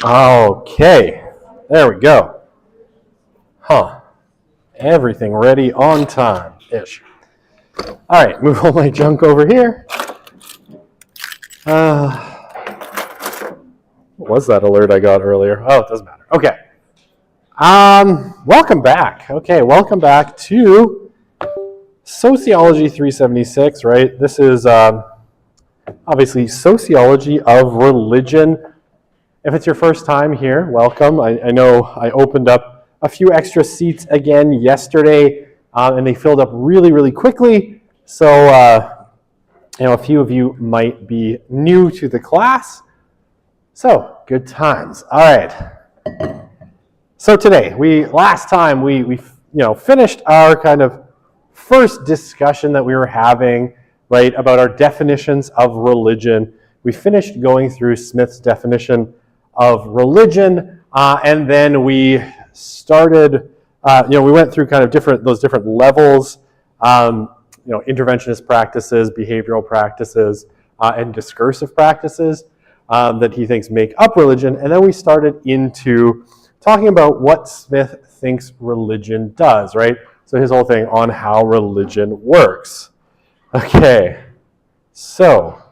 Okay, there we go. Everything ready on time-ish. All right, move all my junk over here. What was that alert I got earlier? Oh, it doesn't matter. Okay. Welcome back. Okay, welcome back to Sociology 376, right? This is obviously Sociology of Religion. If it's your first time here, welcome. I know I opened up a few extra seats again yesterday, and they filled up really, really quickly. So, a few of you might be new to the class. So, good times. All right. So today, last time we finished our kind of first discussion that we were having, right, about our definitions of religion. We finished going through Smith's definition of religion, and then we started, we went through kind of those different levels, interventionist practices, behavioral practices, and discursive practices that he thinks make up religion. And then we started into talking about what Smith thinks religion does, right? So his whole thing on how religion works. Okay, so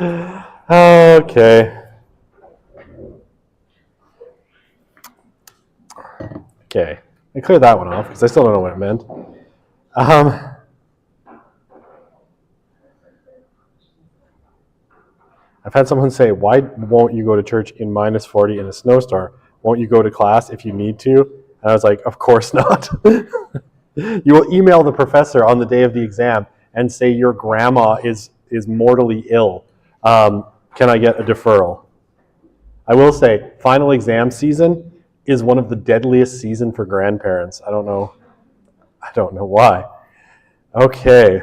Okay, I cleared that one off because I still don't know what it meant. I've had someone say, why won't you go to church in minus 40 in a snowstorm? Won't you go to class if you need to? And I was like, of course not. You will email the professor on the day of the exam and say your grandma is mortally ill. Can I get a deferral? I will say, final exam season is one of the deadliest seasons for grandparents. I don't know why. Okay.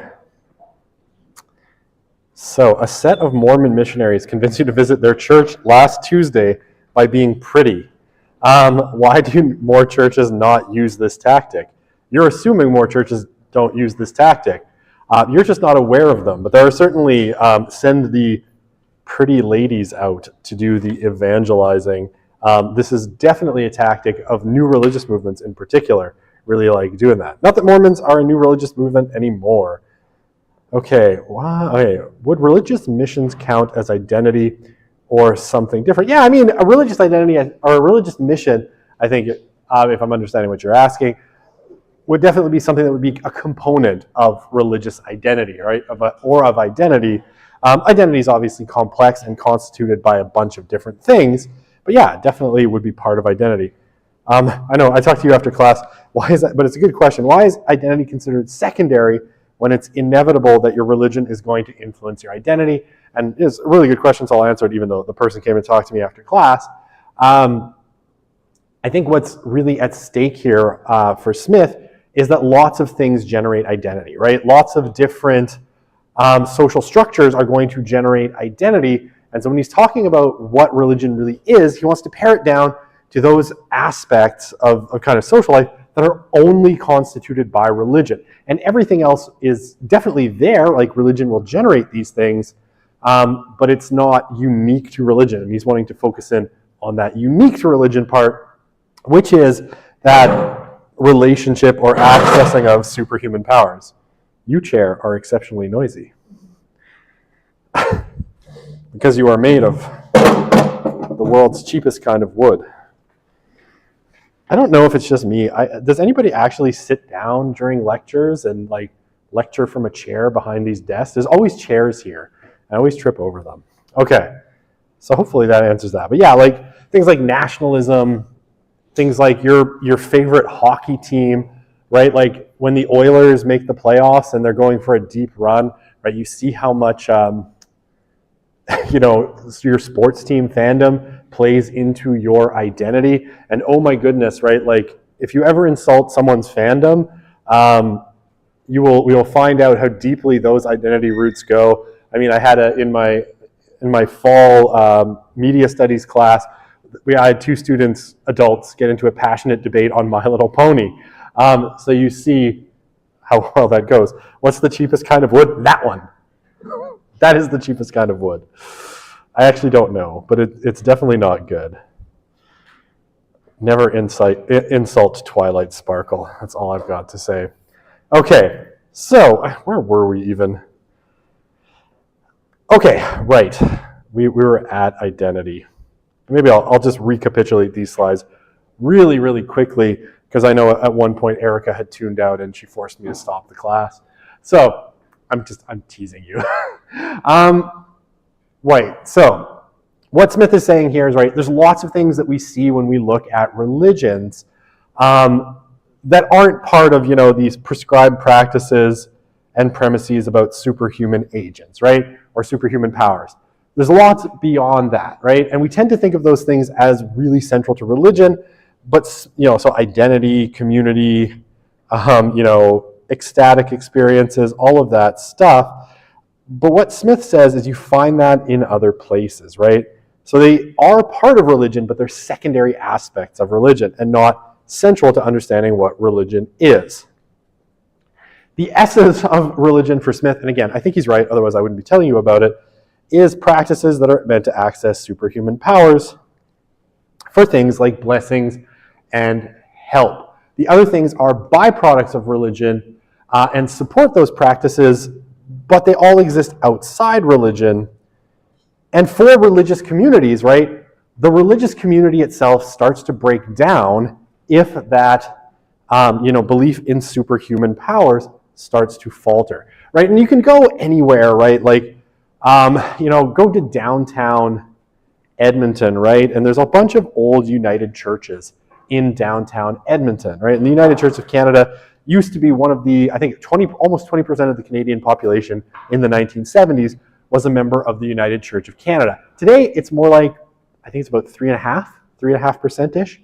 So, a set of Mormon missionaries convinced you to visit their church last Tuesday by being pretty. Why do more churches not use this tactic? You're assuming more churches don't use this tactic. You're just not aware of them. But there are certainly send the pretty ladies out to do the evangelizing. This is definitely a tactic of new religious movements in particular, really like doing that. Not that Mormons are a new religious movement anymore. Okay, wow. Okay, would religious missions count as identity or something different? Yeah, I mean, a religious identity or a religious mission, I think, if I'm understanding what you're asking, would definitely be something that would be a component of religious identity, right? Or of identity. Identity is obviously complex and constituted by a bunch of different things, but yeah, definitely would be part of identity. I know, I talked to you after class, why is that? But it's a good question. Why is identity considered secondary when it's inevitable that your religion is going to influence your identity? And it's a really good question, so I'll answer it even though the person came and talked to me after class. I think what's really at stake here for Smith is that lots of things generate identity, right? Lots of different social structures are going to generate identity. And so when he's talking about what religion really is, he wants to pare it down to those aspects of kind of social life that are only constituted by religion. And everything else is definitely there, like religion will generate these things, but it's not unique to religion. And he's wanting to focus in on that unique to religion part, which is that relationship or accessing of superhuman powers. You, chair, are exceptionally noisy. Because you are made of the world's cheapest kind of wood. I don't know if it's just me. Does anybody actually sit down during lectures and like lecture from a chair behind these desks? There's always chairs here. I always trip over them. Okay, so hopefully that answers that. But yeah, like things like nationalism, things like your favorite hockey team, right? Like when the Oilers make the playoffs and they're going for a deep run, right? You see how much your sports team fandom plays into your identity. And oh my goodness, right? Like if you ever insult someone's fandom, we will find out how deeply those identity roots go. I mean, I had in my fall media studies class, I had two students, adults, get into a passionate debate on My Little Pony. So you see how well that goes. What's the cheapest kind of wood? That one. That is the cheapest kind of wood. I actually don't know, but it's definitely not good. Never insult Twilight Sparkle. That's all I've got to say. Okay, so where were we even? Okay, right. We were at identity. Maybe I'll just recapitulate these slides really, really quickly, because I know at one point Erica had tuned out and she forced me to stop the class. So I'm teasing you. Right, so what Smith is saying here is, right, there's lots of things that we see when we look at religions that aren't part of, these prescribed practices and premises about superhuman agents, right, or superhuman powers. There's lots beyond that, right? And we tend to think of those things as really central to religion, but, so identity, community, ecstatic experiences, all of that stuff. But what Smith says is you find that in other places, right? So they are part of religion, but they're secondary aspects of religion and not central to understanding what religion is. The essence of religion for Smith, and again, I think he's right, otherwise I wouldn't be telling you about it, is practices that are meant to access superhuman powers for things like blessings and help. The other things are byproducts of religion and support those practices, but they all exist outside religion. And for religious communities, right, the religious community itself starts to break down if that belief in superhuman powers starts to falter, right? And you can go anywhere, right? Like, go to downtown Edmonton, right? And there's a bunch of old United churches in downtown Edmonton, right? And the United Church of Canada used to be one of the, I think, almost 20% of the Canadian population in the 1970s was a member of the United Church of Canada. Today, it's more like, I think it's about 3.5%-ish.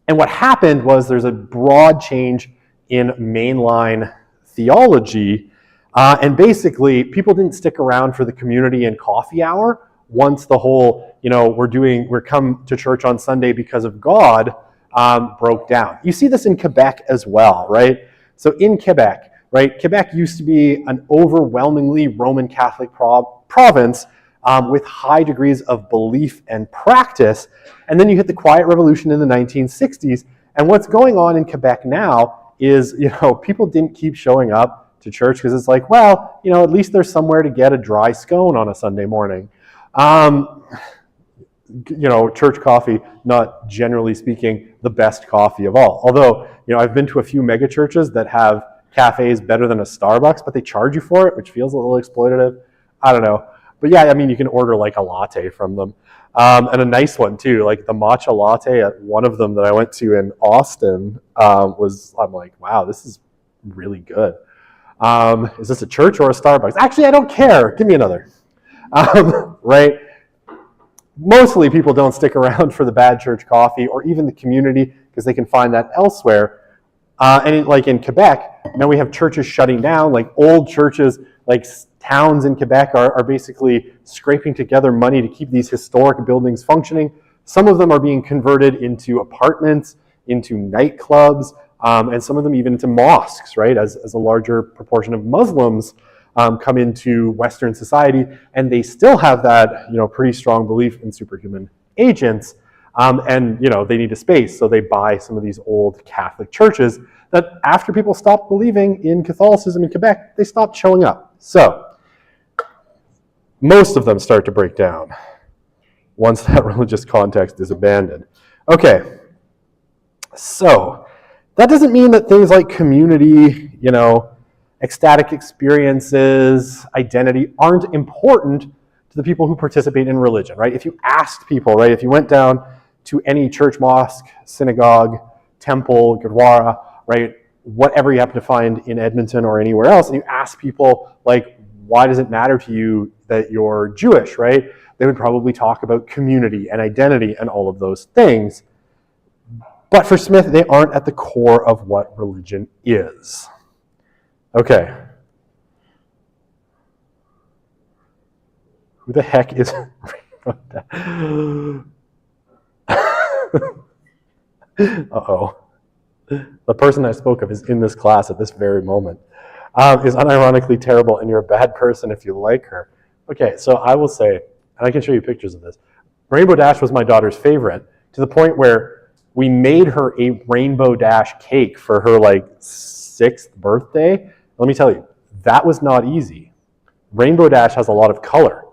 And what happened was there's a broad change in mainline theology. And basically, people didn't stick around for the community and coffee hour once the whole, we're come to church on Sunday because of God broke down. You see this in Quebec as well, right? So in Quebec, right, Quebec used to be an overwhelmingly Roman Catholic province with high degrees of belief and practice. And then you hit the Quiet Revolution in the 1960s. And what's going on in Quebec now is, people didn't keep showing up to church because it's like, well, at least there's somewhere to get a dry scone on a Sunday morning. Church coffee, not generally speaking, the best coffee of all. Although, I've been to a few mega churches that have cafes better than a Starbucks, but they charge you for it, which feels a little exploitative. I don't know. But yeah, you can order like a latte from them. And a nice one too, like the matcha latte at one of them that I went to in Austin I'm like, wow, this is really good. Is this a church or a Starbucks? Actually, I don't care. Give me another. Right? Mostly people don't stick around for the bad church coffee or even the community because they can find that elsewhere. Like in Quebec, now we have churches shutting down, like old churches, like towns in Quebec are basically scraping together money to keep these historic buildings functioning. Some of them are being converted into apartments, into nightclubs, and some of them even into mosques, right? As a larger proportion of Muslims come into Western society, and they still have that, pretty strong belief in superhuman agents. And they need a space, so they buy some of these old Catholic churches that after people stopped believing in Catholicism in Quebec, they stopped showing up. So most of them start to break down once that religious context is abandoned. Okay, so that doesn't mean that things like community, ecstatic experiences, identity aren't important to the people who participate in religion, right? If you asked people, right, if you went down to any church, mosque, synagogue, temple, gurdwara, right, whatever you happen to find in Edmonton or anywhere else, and you ask people, like, why does it matter to you that you're Jewish, right? They would probably talk about community and identity and all of those things. But for Smith, they aren't at the core of what religion is. Okay. Who the heck is Uh-oh. The person I spoke of is in this class at this very moment. Is unironically terrible, and you're a bad person if you like her. Okay, so I will say, and I can show you pictures of this, Rainbow Dash was my daughter's favorite, to the point where we made her a Rainbow Dash cake for her, 6th birthday. Let me tell you, that was not easy. Rainbow Dash has a lot of color.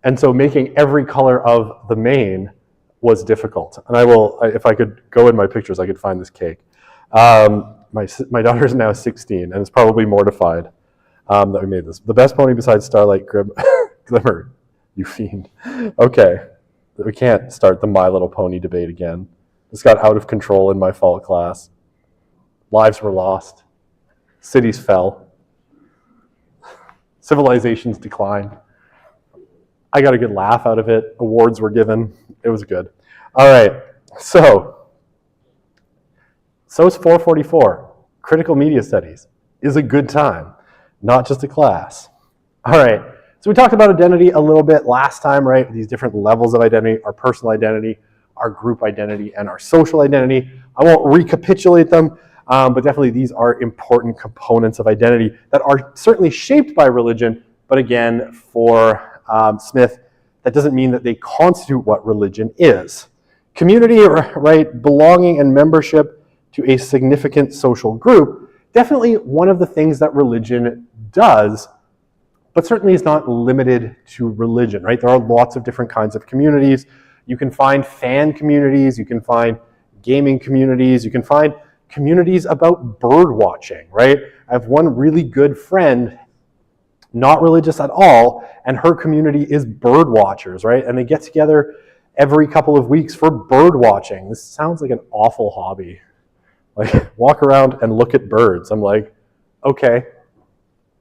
And so making every color of the main was difficult. And I will, if I could go in my pictures, I could find this cake. My daughter is now 16 and is probably mortified that we made this. The best pony besides Starlight Glimmer, you fiend. Okay, we can't start the My Little Pony debate again. This got out of control in my fall class. Lives were lost. Cities fell. Civilizations declined. I got a good laugh out of it. Awards were given. It was good. All right, so SOS 444, Critical Media Studies, is a good time, not just a class. All right, so we talked about identity a little bit last time, right? These different levels of identity, our personal identity, our group identity, and our social identity. I won't recapitulate them, but definitely these are important components of identity that are certainly shaped by religion, but again, for Smith, that doesn't mean that they constitute what religion is. Community, right, belonging and membership to a significant social group, definitely one of the things that religion does, but certainly is not limited to religion, right? There are lots of different kinds of communities. You can find fan communities, you can find gaming communities, you can find communities about bird watching, right? I have one really good friend, not religious at all, and her community is bird watchers, right? And they get together every couple of weeks for bird watching. This sounds like an awful hobby. Like, walk around and look at birds. I'm like, okay,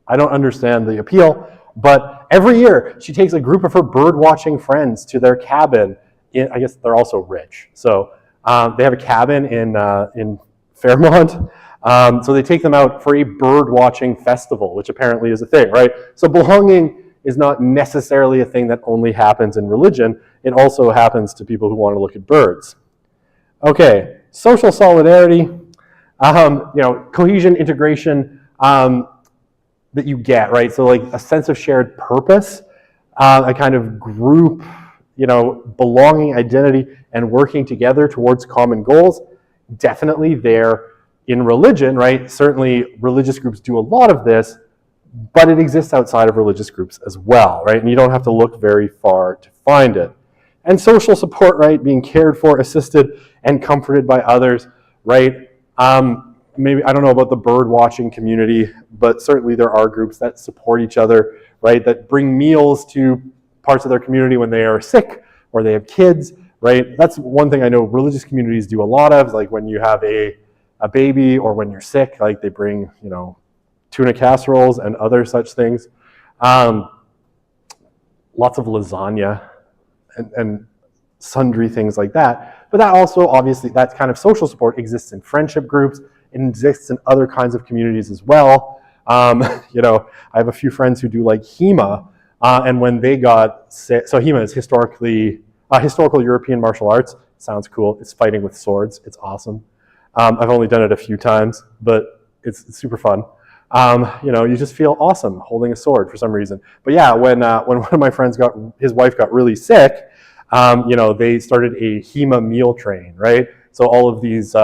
I don't understand the appeal, but every year she takes a group of her bird watching friends to their cabin. I guess they're also rich. So they have a cabin in Fairmont. So they take them out for a bird watching festival, which apparently is a thing, right? So belonging is not necessarily a thing that only happens in religion. It also happens to people who want to look at birds. Okay, social solidarity, cohesion, integration that you get, right? So like a sense of shared purpose, a kind of group, belonging, identity, and working together towards common goals, definitely there in religion, right? Certainly religious groups do a lot of this, but it exists outside of religious groups as well, right? And you don't have to look very far to find it. And social support, right? Being cared for, assisted, and comforted by others, right? Maybe, I don't know about the bird watching community, but certainly there are groups that support each other, right? That bring meals to parts of their community when they are sick or they have kids, right? That's one thing I know religious communities do a lot of, like when you have a baby or when you're sick, like they bring, tuna casseroles and other such things. Lots of lasagna and sundry things like that. But that also, obviously, that kind of social support exists in friendship groups. It exists in other kinds of communities as well. I have a few friends who do like HEMA, and when they got sick, so HEMA is historical European martial arts. Sounds cool. It's fighting with swords. It's awesome. I've only done it a few times, but it's super fun. You just feel awesome holding a sword for some reason. But yeah, when one of my friends his wife got really sick, they started a HEMA meal train, right? So all of these,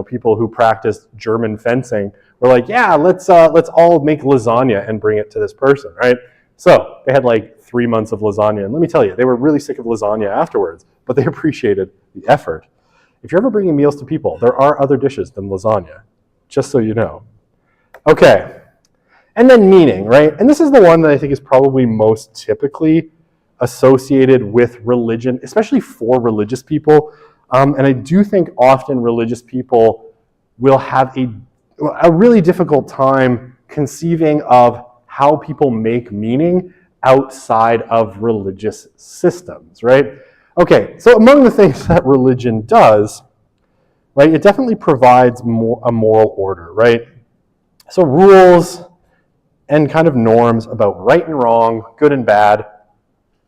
people who practiced German fencing were like, yeah, let's all make lasagna and bring it to this person, right? So they had like 3 months of lasagna, and let me tell you, they were really sick of lasagna afterwards, but they appreciated the effort. If you're ever bringing meals to people, there are other dishes than lasagna, just so you know. Okay, and then meaning, right? And this is the one that I think is probably most typically associated with religion, especially for religious people. And I do think often religious people will have a really difficult time conceiving of how people make meaning outside of religious systems, right? Okay, so among the things that religion does, right, it definitely provides a moral order, right? So rules and kind of norms about right and wrong, good and bad,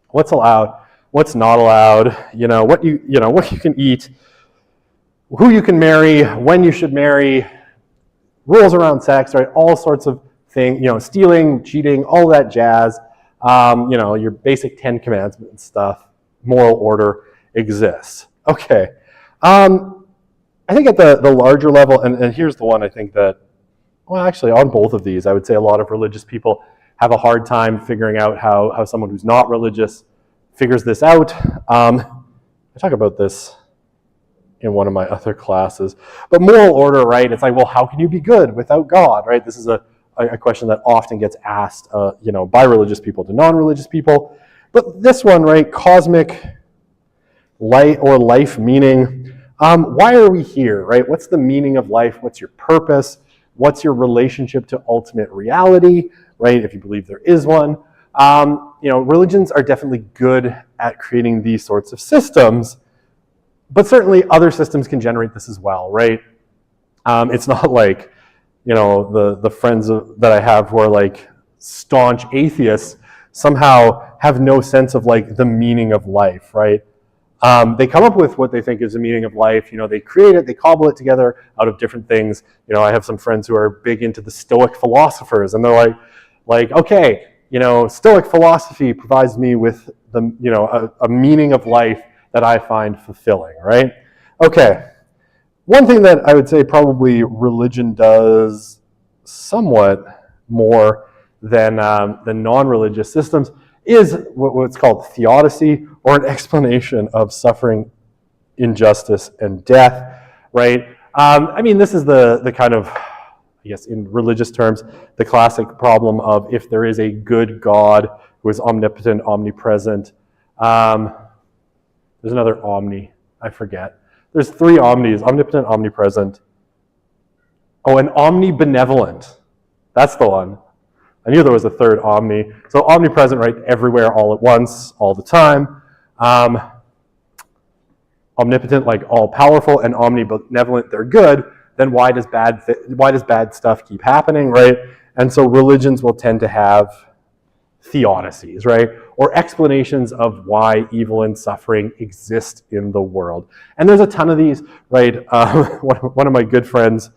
what's allowed, what's not allowed, what you can eat, who you can marry, when you should marry, rules around sex, right? All sorts of things, stealing, cheating, all that jazz, your basic 10 Commandments stuff, moral order exists. Okay. I think at the larger level, and here's the one I think that, well, actually on both of these, I would say a lot of religious people have a hard time figuring out how someone who's not religious figures this out. I talk about this in one of my other classes. But moral order, right? It's like, well, how can you be good without God, right? This is a question that often gets asked, by religious people to non-religious people. But this one, right? Cosmic light or life meaning. Why are we here, right? What's the meaning of life? What's your purpose? What's your relationship to ultimate reality, right? If you believe there is one. Religions are definitely good at creating these sorts of systems, but certainly other systems can generate this as well, right? It's not like, the friends that I have who are like staunch atheists somehow have no sense of like the meaning of life, right? They come up with what they think is the meaning of life. They create it, they cobble it together out of different things. I have some friends who are big into the Stoic philosophers, and they're like, okay, Stoic philosophy provides me with a meaning of life that I find fulfilling, right? Okay. One thing that I would say probably religion does somewhat more than non-religious systems is what's called theodicy, or an explanation of suffering, injustice, and death, right? This is the kind of, I guess in religious terms, the classic problem of if there is a good God who is omnipotent, omnipresent. There's another omni, I forget. There's 3 omnis: omnipotent, omnipresent. Oh, and omnibenevolent. That's the one. I knew there was a third omni. So omnipresent, right? Everywhere, all at once, all the time. Omnipotent, like all powerful, and omnibenevolent, they're good. Then why does bad stuff keep happening, right? And so religions will tend to have theodicies, right? Or explanations of why evil and suffering exist in the world. And there's a ton of these, right? One of my good friends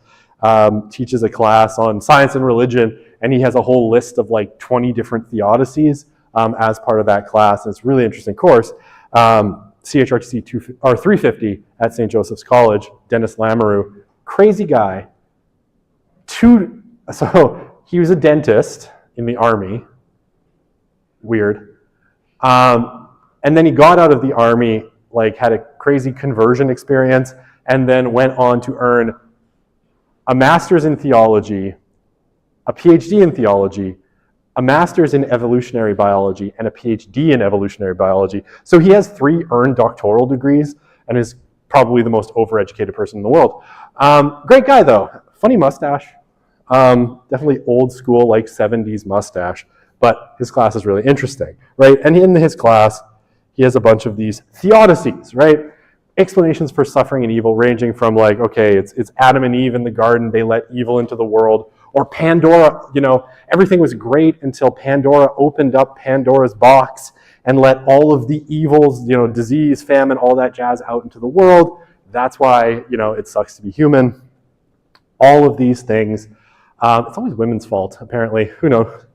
teaches a class on science and religion, and he has a whole list of like 20 different theodicies as part of that class. And it's a really interesting course. CHRTC 350 at St. Joseph's College, Dennis Lamoureux, crazy guy. So he was a dentist in the army. Weird. And then he got out of the army, like had a crazy conversion experience, and then went on to earn a master's in theology, a PhD in theology, a master's in evolutionary biology, and a PhD in evolutionary biology. So he has 3 earned doctoral degrees and is probably the most overeducated person in the world. Great guy though, funny mustache. Definitely old school, like 70s mustache. But his class is really interesting, right? And in his class, he has a bunch of these theodicies, right? Explanations for suffering and evil ranging from like, okay, it's Adam and Eve in the garden, they let evil into the world. Or Pandora, everything was great until Pandora opened up Pandora's box and let all of the evils, disease, famine, all that jazz out into the world. That's why, it sucks to be human. All of these things. It's always women's fault, apparently. Who knows?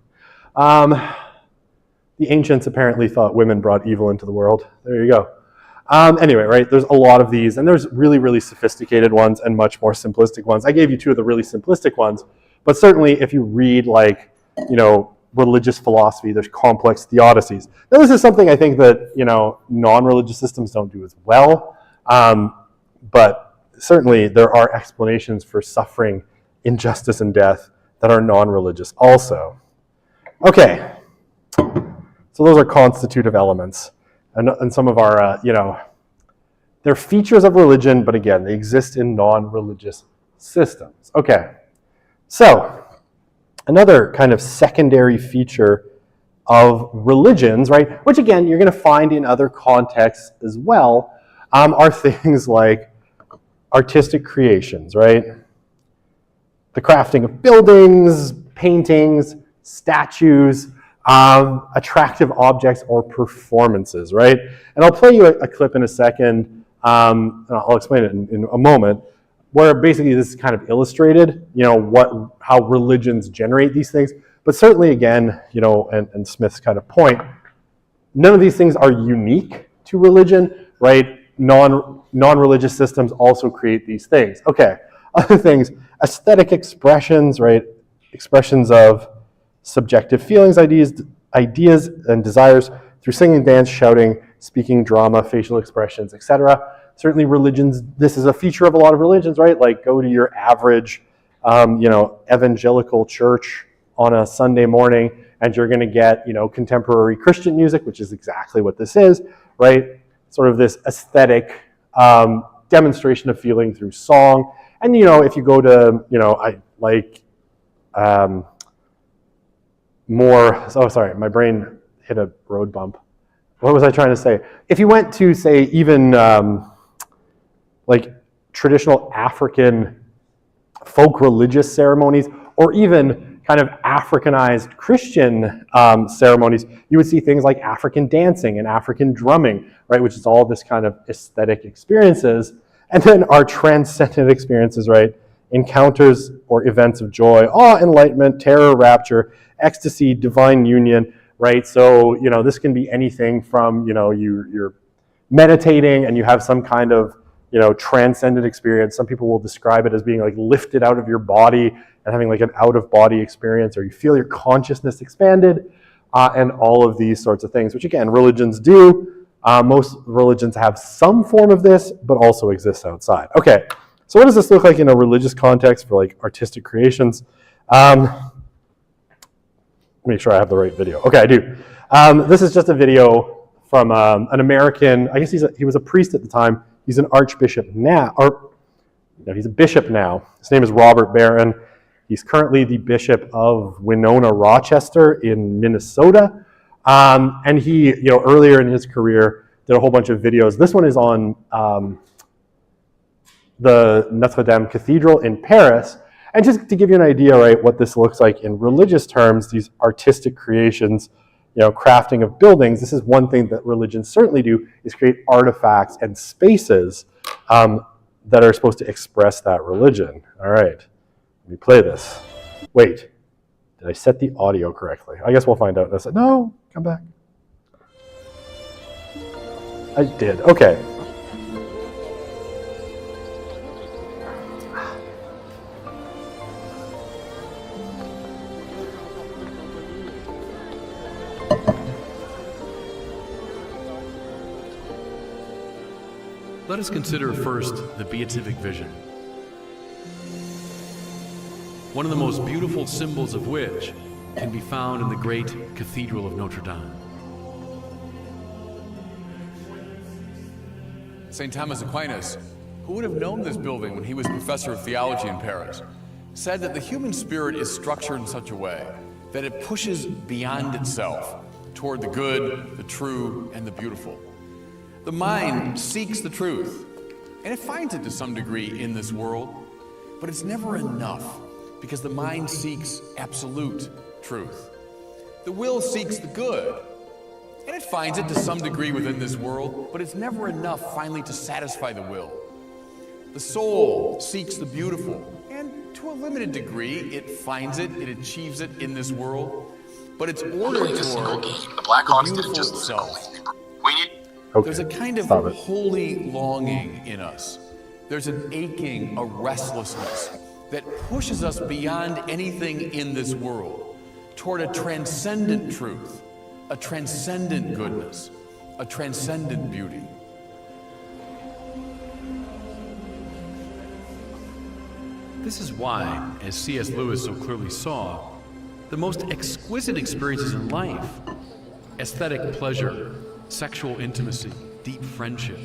The ancients apparently thought women brought evil into the world. There you go. Anyway, right, there's a lot of these, and there's really, really sophisticated ones and much more simplistic ones. I gave you 2 of the really simplistic ones, but certainly if you read like, religious philosophy, there's complex theodicies. Now this is something I think that, non-religious systems don't do as well, but certainly there are explanations for suffering, injustice, and death that are non-religious also. Okay, so those are constitutive elements, and some of our, they're features of religion, but again, they exist in non-religious systems. Okay, so another kind of secondary feature of religions, right, which again, you're going to find in other contexts as well, are things like artistic creations, right? The crafting of buildings, paintings, statues, attractive objects or performances, right? And I'll play you a clip in a second, and I'll explain it in a moment, where basically this is kind of illustrated, how religions generate these things. But certainly again, and Smith's kind of point, none of these things are unique to religion, right? Non-religious systems also create these things. Okay, other things, aesthetic expressions, right? Expressions of subjective feelings, ideas and desires through singing, dance, shouting, speaking, drama, facial expressions, etc. Certainly religions, this is a feature of a lot of religions, right? Like go to your average, evangelical church on a Sunday morning and you're going to get, contemporary Christian music, which is exactly what this is, right? Sort of this aesthetic demonstration of feeling through song. And, if you go to, my brain hit a road bump. What was I trying to say? If you went to, say, even like traditional African folk religious ceremonies, or even kind of Africanized Christian ceremonies, you would see things like African dancing and African drumming, right, which is all this kind of aesthetic experiences. And then our transcendent experiences, right, encounters or events of joy, awe, enlightenment, terror, rapture, ecstasy, divine union, right? So, this can be anything from, you're meditating and you have some kind of, transcendent experience. Some people will describe it as being like lifted out of your body and having like an out-of-body experience, or you feel your consciousness expanded, and all of these sorts of things, which again, religions do. Most religions have some form of this, but also exists outside. Okay, so what does this look like in a religious context for like artistic creations? Make sure I have the right video. Okay, I do. This is just a video from an American, I guess he was a priest at the time. He's an archbishop now, he's a bishop now. His name is Robert Barron. He's currently the bishop of Winona, Rochester in Minnesota. And he, earlier in his career, did a whole bunch of videos. This one is on the Notre Dame Cathedral in Paris. And just to give you an idea, right, what this looks like in religious terms, these artistic creations, crafting of buildings, this is one thing that religions certainly do, is create artifacts and spaces that are supposed to express that religion. All right, let me play this. Wait, did I set the audio correctly? I guess we'll find out in a second. No, come back. I did, okay. Let us consider first the beatific vision, one of the most beautiful symbols of which can be found in the great Cathedral of Notre Dame. St. Thomas Aquinas, who would have known this building when he was professor of theology in Paris, said that the human spirit is structured in such a way that it pushes beyond itself toward the good, the true, and the beautiful. The mind seeks the truth, and it finds it to some degree in this world, but it's never enough because the mind seeks absolute truth. The will seeks the good, and it finds it to some degree within this world, but it's never enough finally to satisfy the will. The soul seeks the beautiful, and to a limited degree, it finds it, it achieves it in this world, but it's ordered toward the beautiful itself. Okay, there's a kind of holy longing in us. There's an aching, a restlessness that pushes us beyond anything in this world toward a transcendent truth, a transcendent goodness, a transcendent beauty. This is why, as C.S. Lewis so clearly saw, the most exquisite experiences in life, aesthetic pleasure, sexual intimacy, deep friendship,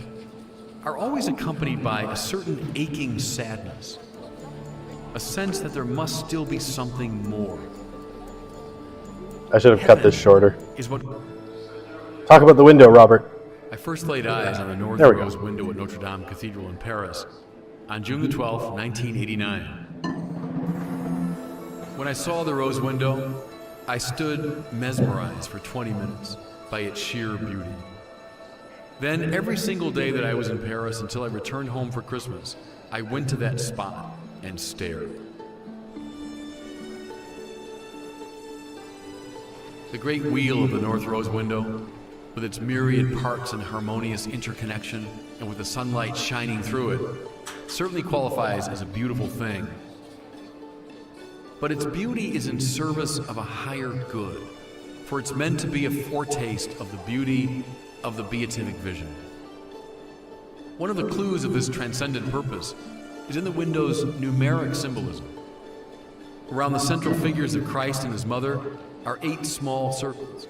are always accompanied by a certain aching sadness, a sense that there must still be something more. I should have cut this shorter. Is what Talk about the window, Robert. I first laid eyes on the northern rose window at Notre Dame Cathedral in Paris on June the 12th, 1989. When I saw the rose window, I stood mesmerized for 20 minutes by its sheer beauty. Then every single day that I was in Paris until I returned home for Christmas, I went to that spot and stared. The great wheel of the north rose window, with its myriad parts in harmonious interconnection and with the sunlight shining through it, certainly qualifies as a beautiful thing. But its beauty is in service of a higher good, for it's meant to be a foretaste of the beauty of the beatific vision. One of the clues of this transcendent purpose is in the window's numeric symbolism. Around the central figures of Christ and his mother are 8 small circles.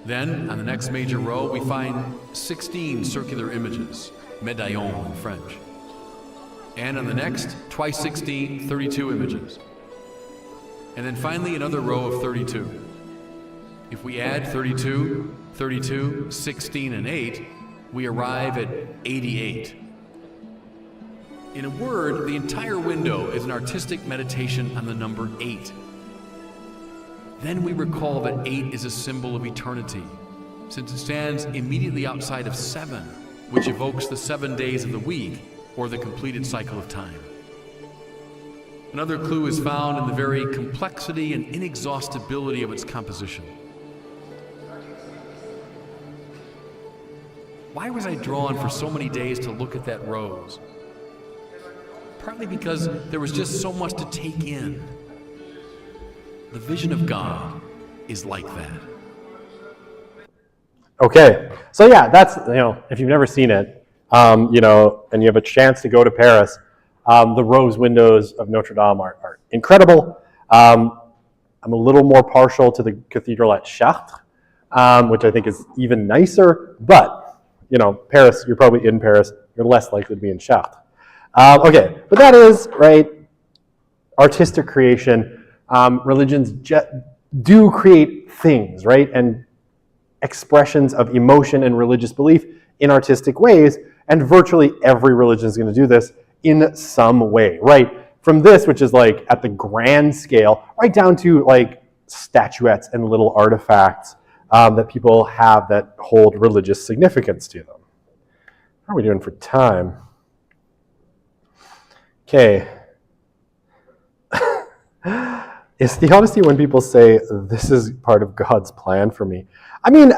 Then, on the next major row, we find 16 circular images, médaillons in French. And on the next, twice 16, 32 images. And then finally, another row of 32. If we add 32, 32, 16, and 8, we arrive at 88. In a word, the entire window is an artistic meditation on the number 8. Then we recall that 8 is a symbol of eternity, since it stands immediately outside of 7, which evokes the 7 days of the week, or the completed cycle of time. Another clue is found in the very complexity and inexhaustibility of its composition. Why was I drawn for so many days to look at that rose? Partly because there was just so much to take in. The vision of God is like that. Okay, so yeah, that's, if you've never seen it, and you have a chance to go to Paris, the rose windows of Notre Dame are incredible. I'm a little more partial to the cathedral at Chartres, which I think is even nicer, but Paris, you're probably in Paris, you're less likely to be in Chartres. Okay, but that is, right, artistic creation. Religions do create things, right, and expressions of emotion and religious belief in artistic ways, and virtually every religion is going to do this in some way, right? From this, which is like at the grand scale, right down to like statuettes and little artifacts that people have that hold religious significance to them. How are we doing for time? Okay. Is theodicy when people say, this is part of God's plan for me? I mean,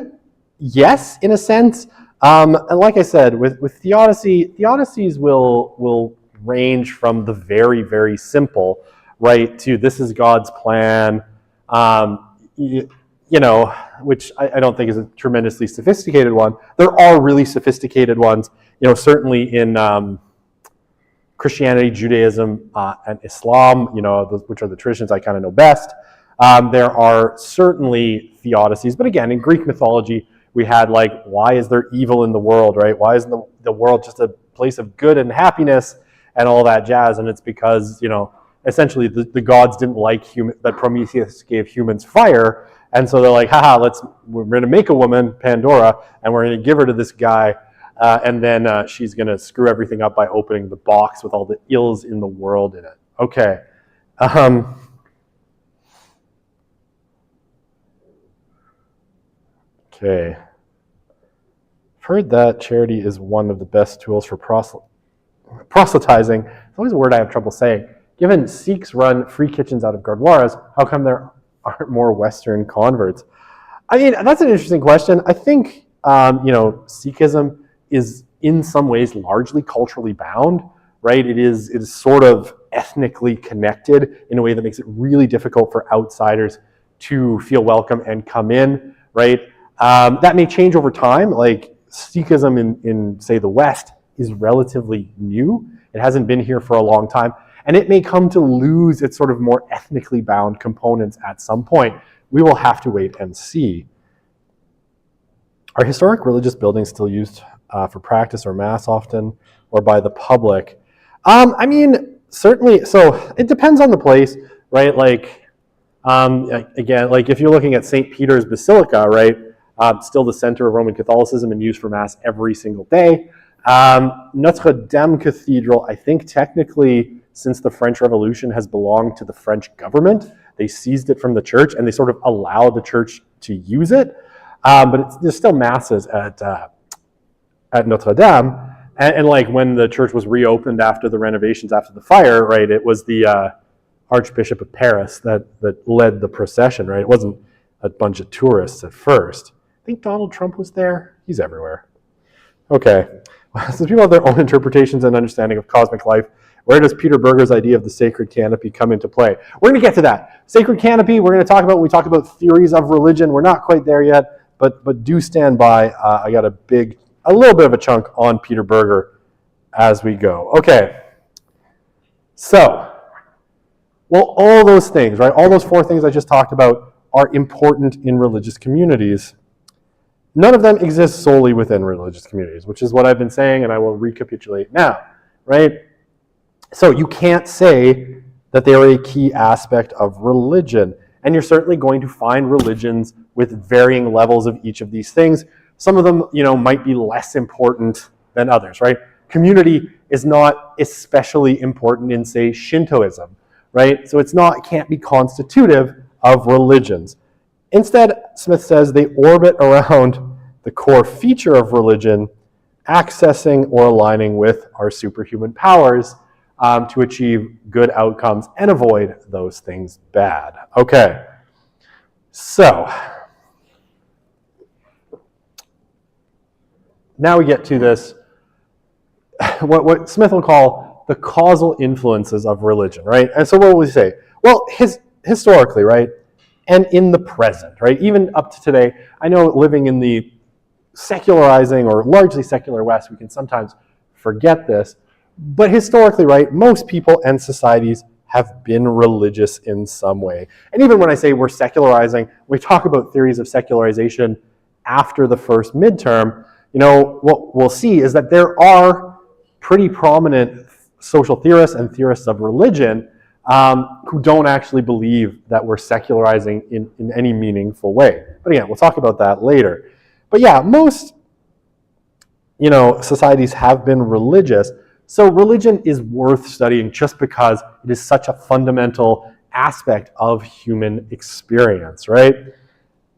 yes, in a sense. And like I said, with theodicy, theodicies will range from the very, very simple, right, to this is God's plan, which I don't think is a tremendously sophisticated one. There are really sophisticated ones, certainly in Christianity, Judaism, and Islam, which are the traditions I kind of know best. There are certainly theodicies, but again, in Greek mythology, we had why is there evil in the world, right? Why isn't the world just a place of good and happiness and all that jazz? And it's because, essentially the gods didn't like that Prometheus gave humans fire, and so they're like, haha, we're going to make a woman, Pandora, and we're going to give her to this guy, and then she's going to screw everything up by opening the box with all the ills in the world in it. Okay. Okay. I've heard that charity is one of the best tools for proselytizing. It's always a word I have trouble saying. Given Sikhs run free kitchens out of Gurdwaras, how come there aren't more Western converts? I mean, that's an interesting question. I think, Sikhism is in some ways largely culturally bound, right? It is sort of ethnically connected in a way that makes it really difficult for outsiders to feel welcome and come in, right? That may change over time. Sikhism in say, the West is relatively new. It hasn't been here for a long time. And it may come to lose its sort of more ethnically bound components at some point. We will have to wait and see. Are historic religious buildings still used for practice or mass often, or by the public? I mean, certainly. So it depends on the place, right? Again, if you're looking at St. Peter's Basilica, right? Still the center of Roman Catholicism and used for mass every single day. Notre Dame Cathedral, I think technically, since the French Revolution, has belonged to the French government. They seized it from the church, and they sort of allow the church to use it. But there's still masses at Notre Dame. And when the church was reopened after the renovations, after the fire, right, it was the Archbishop of Paris that led the procession, right? It wasn't a bunch of tourists at first. I think Donald Trump was there. He's everywhere. Okay. Since people have their own interpretations and understanding of cosmic life, where does Peter Berger's idea of the sacred canopy come into play? We're going to get to that. Sacred canopy, we're going to talk about when we talk about theories of religion. We're not quite there yet, but do stand by. I got a little bit of a chunk on Peter Berger as we go. Okay. So, well, all those things, right? All those four things I just talked about are important in religious communities. None of them exist solely within religious communities, which is what I've been saying, and I will recapitulate now, right? So you can't say that they are a key aspect of religion, and you're certainly going to find religions with varying levels of each of these things. Some of them, might be less important than others, right? Community is not especially important in, say, Shintoism, right? So it can't be constitutive of religions. Instead, Smith says they orbit around the core feature of religion, accessing or aligning with our superhuman powers to achieve good outcomes and avoid those things bad. Okay, so now we get to this, what Smith will call the causal influences of religion, right? And so what will we say? Well, historically, right, and in the present, right, even up to today, I know living in the secularizing or largely secular West, we can sometimes forget this, but historically, right, most people and societies have been religious in some way. And even when I say we're secularizing, we talk about theories of secularization after the first midterm, what we'll see is that there are pretty prominent social theorists and theorists of religion who don't actually believe that we're secularizing in any meaningful way. But again, we'll talk about that later. But yeah, most societies have been religious. So religion is worth studying just because it is such a fundamental aspect of human experience, right?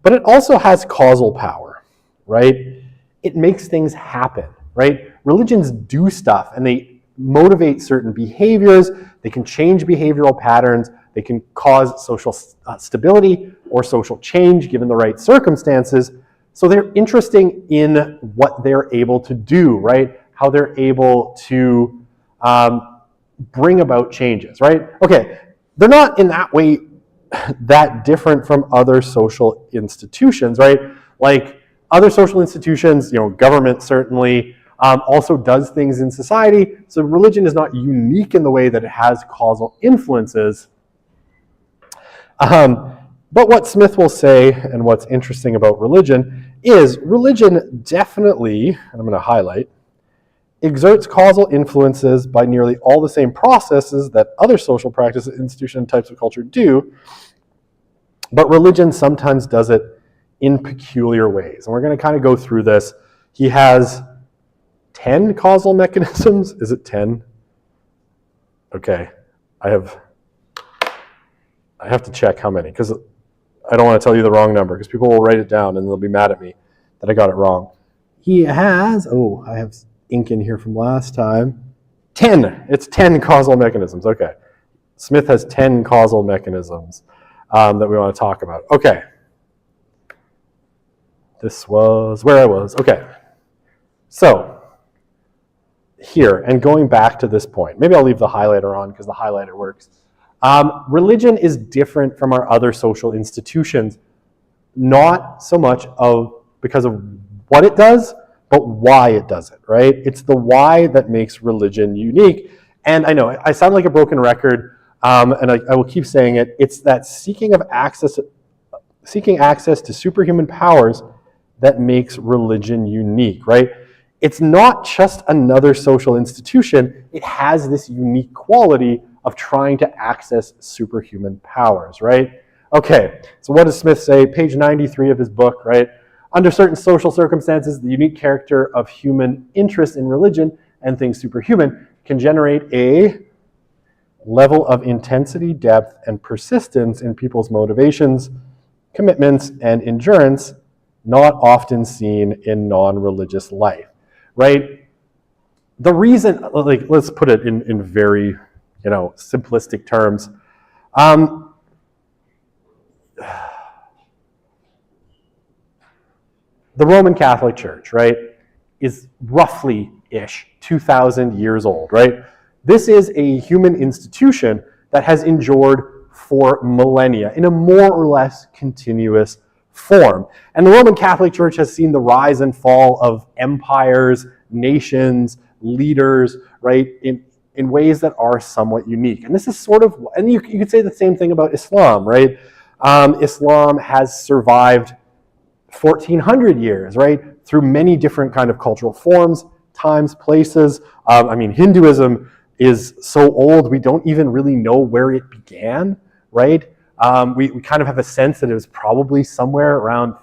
But it also has causal power, right? It makes things happen, right? Religions do stuff and they motivate certain behaviors. They can change behavioral patterns. They can cause social stability or social change given the right circumstances. So they're interesting in what they're able to do, right? How they're able to bring about changes, right? Okay, they're not in that way that different from other social institutions, right? Like other social institutions, government certainly also does things in society. So religion is not unique in the way that it has causal influences. But what Smith will say, and what's interesting about religion, is religion definitely, and I'm going to highlight, exerts causal influences by nearly all the same processes that other social practices, institutions, and types of culture do, but religion sometimes does it in peculiar ways. And we're going to kind of go through this. He has 10 causal mechanisms. Is it 10? Okay, I have to check how many, because I don't want to tell you the wrong number, because people will write it down and they'll be mad at me that I got it wrong. He has, I have ink in here from last time, 10. It's 10 causal mechanisms. Okay. Smith has 10 causal mechanisms that we want to talk about. Okay. This was where I was. Okay. So, here, and going back to this point, maybe I'll leave the highlighter on because the highlighter works. Religion is different from our other social institutions, not so much because of what it does, but why it does it, right? It's the why that makes religion unique. And I know I sound like a broken record, and I will keep saying it. It's that seeking access to superhuman powers that makes religion unique, right? It's not just another social institution. It has this unique quality of trying to access superhuman powers, right? Okay, so what does Smith say? Page 93 of his book, right? Under certain social circumstances, the unique character of human interest in religion and things superhuman can generate a level of intensity, depth, and persistence in people's motivations, commitments, and endurance not often seen in non-religious life, right? The reason, let's put it in very, simplistic terms. The Roman Catholic Church, right, is roughly-ish 2,000 years old, right? This is a human institution that has endured for millennia in a more or less continuous form. And the Roman Catholic Church has seen the rise and fall of empires, nations, leaders, right, in ways that are somewhat unique. And this is sort of, and you could say the same thing about Islam, right? Islam has survived 1,400 years, right? Through many different kind of cultural forms, times, places. Hinduism is so old, we don't even really know where it began, right? We kind of have a sense that it was probably somewhere around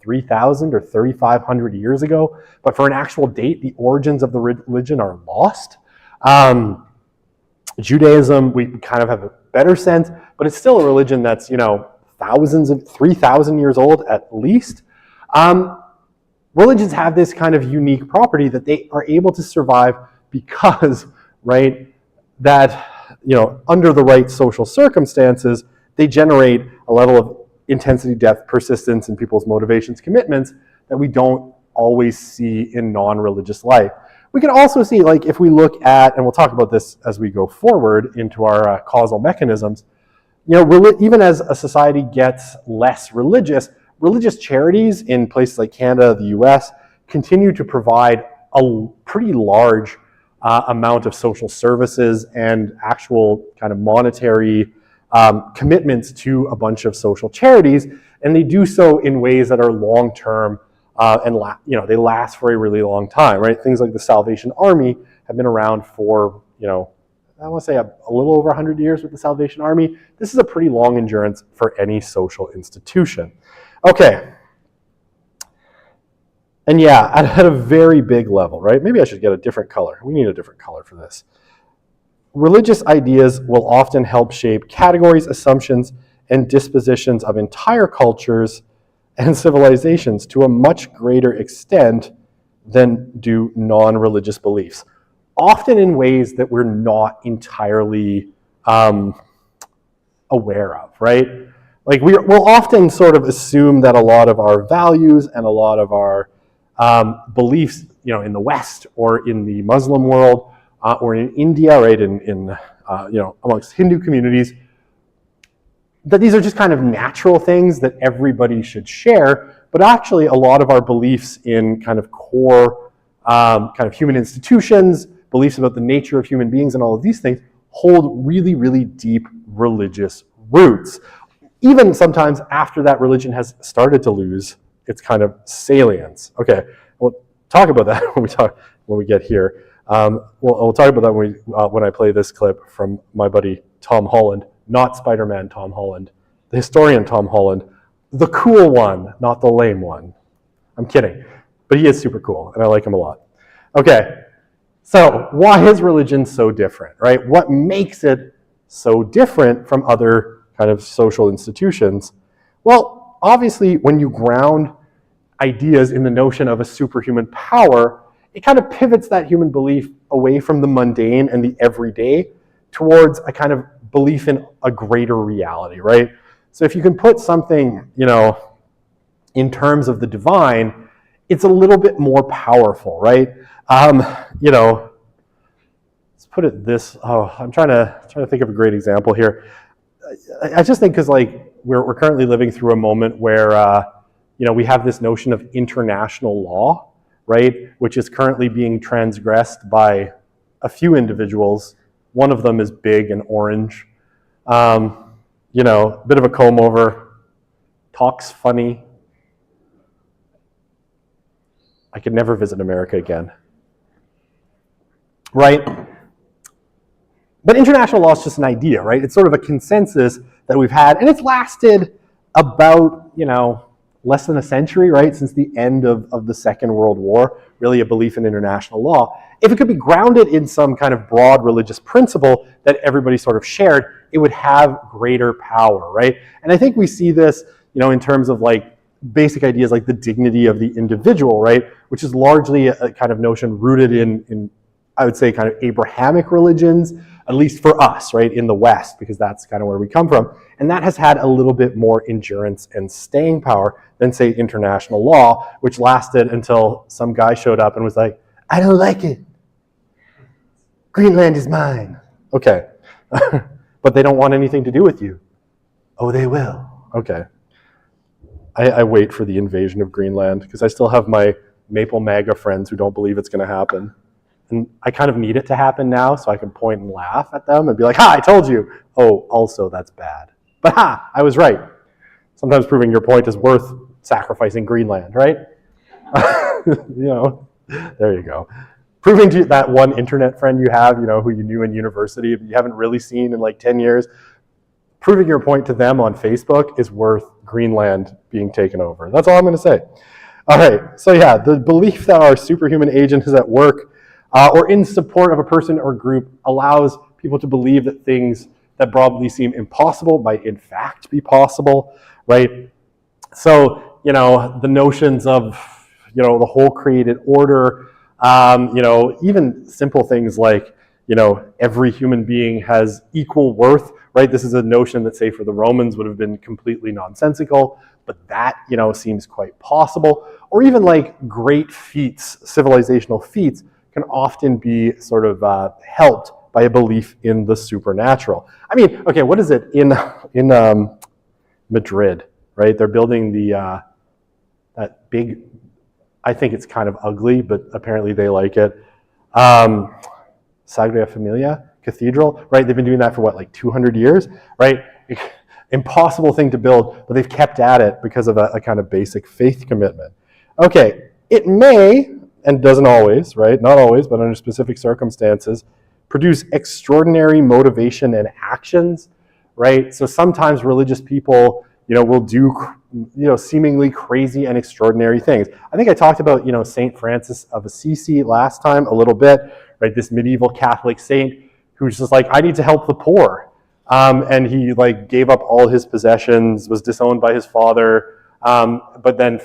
3,000 or 3,500 years ago. But for an actual date, the origins of the religion are lost. Judaism, we kind of have a better sense, but it's still a religion that's, 3,000 years old at least. Religions have this kind of unique property that they are able to survive because, right, that, under the right social circumstances, they generate a level of intensity, depth, persistence in people's motivations, commitments that we don't always see in non-religious life. We can also see, if we look at, and we'll talk about this as we go forward into our causal mechanisms, even as a society gets less religious charities in places like Canada, the US, continue to provide a pretty large amount of social services and actual kind of monetary commitments to a bunch of social charities, and they do so in ways that are long-term and they last for a really long time, right? Things like the Salvation Army have been around for, I want to say a little over 100 years with the Salvation Army. This is a pretty long endurance for any social institution. Okay. And yeah, at a very big level, right? Maybe I should get a different color. We need a different color for this. Religious ideas will often help shape categories, assumptions, and dispositions of entire cultures and civilizations to a much greater extent than do non-religious beliefs, often in ways that we're not entirely aware of, right? Like we'll often sort of assume that a lot of our values and a lot of our beliefs, in the West or in the Muslim world or in India, right, in amongst Hindu communities, that these are just kind of natural things that everybody should share. But actually, a lot of our beliefs in kind of core kind of human institutions, beliefs about the nature of human beings, and all of these things hold really, really deep religious roots. Even sometimes after that religion has started to lose its kind of salience. Okay, we'll talk about that when we get here. We'll talk about that when I play this clip from my buddy Tom Holland, not Spider-Man Tom Holland, the historian Tom Holland, the cool one, not the lame one. I'm kidding, but he is super cool, and I like him a lot. Okay, so why is religion so different, right? What makes it so different from other kind of social institutions? Well, obviously, when you ground ideas in the notion of a superhuman power, it kind of pivots that human belief away from the mundane and the everyday towards a kind of belief in a greater reality, right? So if you can put something, in terms of the divine, it's a little bit more powerful, right? Let's put it this. I'm trying to think of a great example here. I just think because we're currently living through a moment where we have this notion of international law, right, which is currently being transgressed by a few individuals. One of them is big and orange, bit of a comb over, talks funny. I could never visit America again, right? But international law is just an idea, right? It's sort of a consensus that we've had, and it's lasted about, less than a century, right? Since the end of the Second World War, really a belief in international law. If it could be grounded in some kind of broad religious principle that everybody sort of shared, it would have greater power, right? And I think we see this, in terms of basic ideas like the dignity of the individual, right? Which is largely a kind of notion rooted in I would say, kind of Abrahamic religions, at least for us, right, in the West, because that's kind of where we come from. And that has had a little bit more endurance and staying power than, say, international law, which lasted until some guy showed up and was like, I don't like it. Greenland is mine. Okay. But they don't want anything to do with you. Oh, they will. Okay. I wait for the invasion of Greenland because I still have my Maple MAGA friends who don't believe it's going to happen. And I kind of need it to happen now so I can point and laugh at them and be like, ha, I told you. Oh, also that's bad. But ha, I was right. Sometimes proving your point is worth sacrificing Greenland, right? There you go. Proving to that one internet friend you have, who you knew in university, but you haven't really seen in 10 years, proving your point to them on Facebook is worth Greenland being taken over. That's all I'm going to say. All right, so yeah, the belief that our superhuman agent is at work or in support of a person or group allows people to believe that things that broadly seem impossible might in fact be possible, right? So, the notions of, the whole created order, even simple things like, every human being has equal worth, right? This is a notion that, say, for the Romans would have been completely nonsensical, but that, seems quite possible. Or even great feats, civilizational feats, can often be sort of helped by a belief in the supernatural. I mean, okay, what is it in Madrid, right? They're building that big, I think it's kind of ugly, but apparently they like it, Sagrada Familia Cathedral, right? They've been doing that for 200 years, right? Impossible thing to build, but they've kept at it because of a kind of basic faith commitment. Okay, it may, and doesn't always, right? Not always, but under specific circumstances, produce extraordinary motivation and actions, right? So sometimes religious people, will do, seemingly crazy and extraordinary things. I think I talked about, Saint Francis of Assisi last time a little bit, right? This medieval Catholic saint who's just I need to help the poor. And he gave up all his possessions, was disowned by his father, but then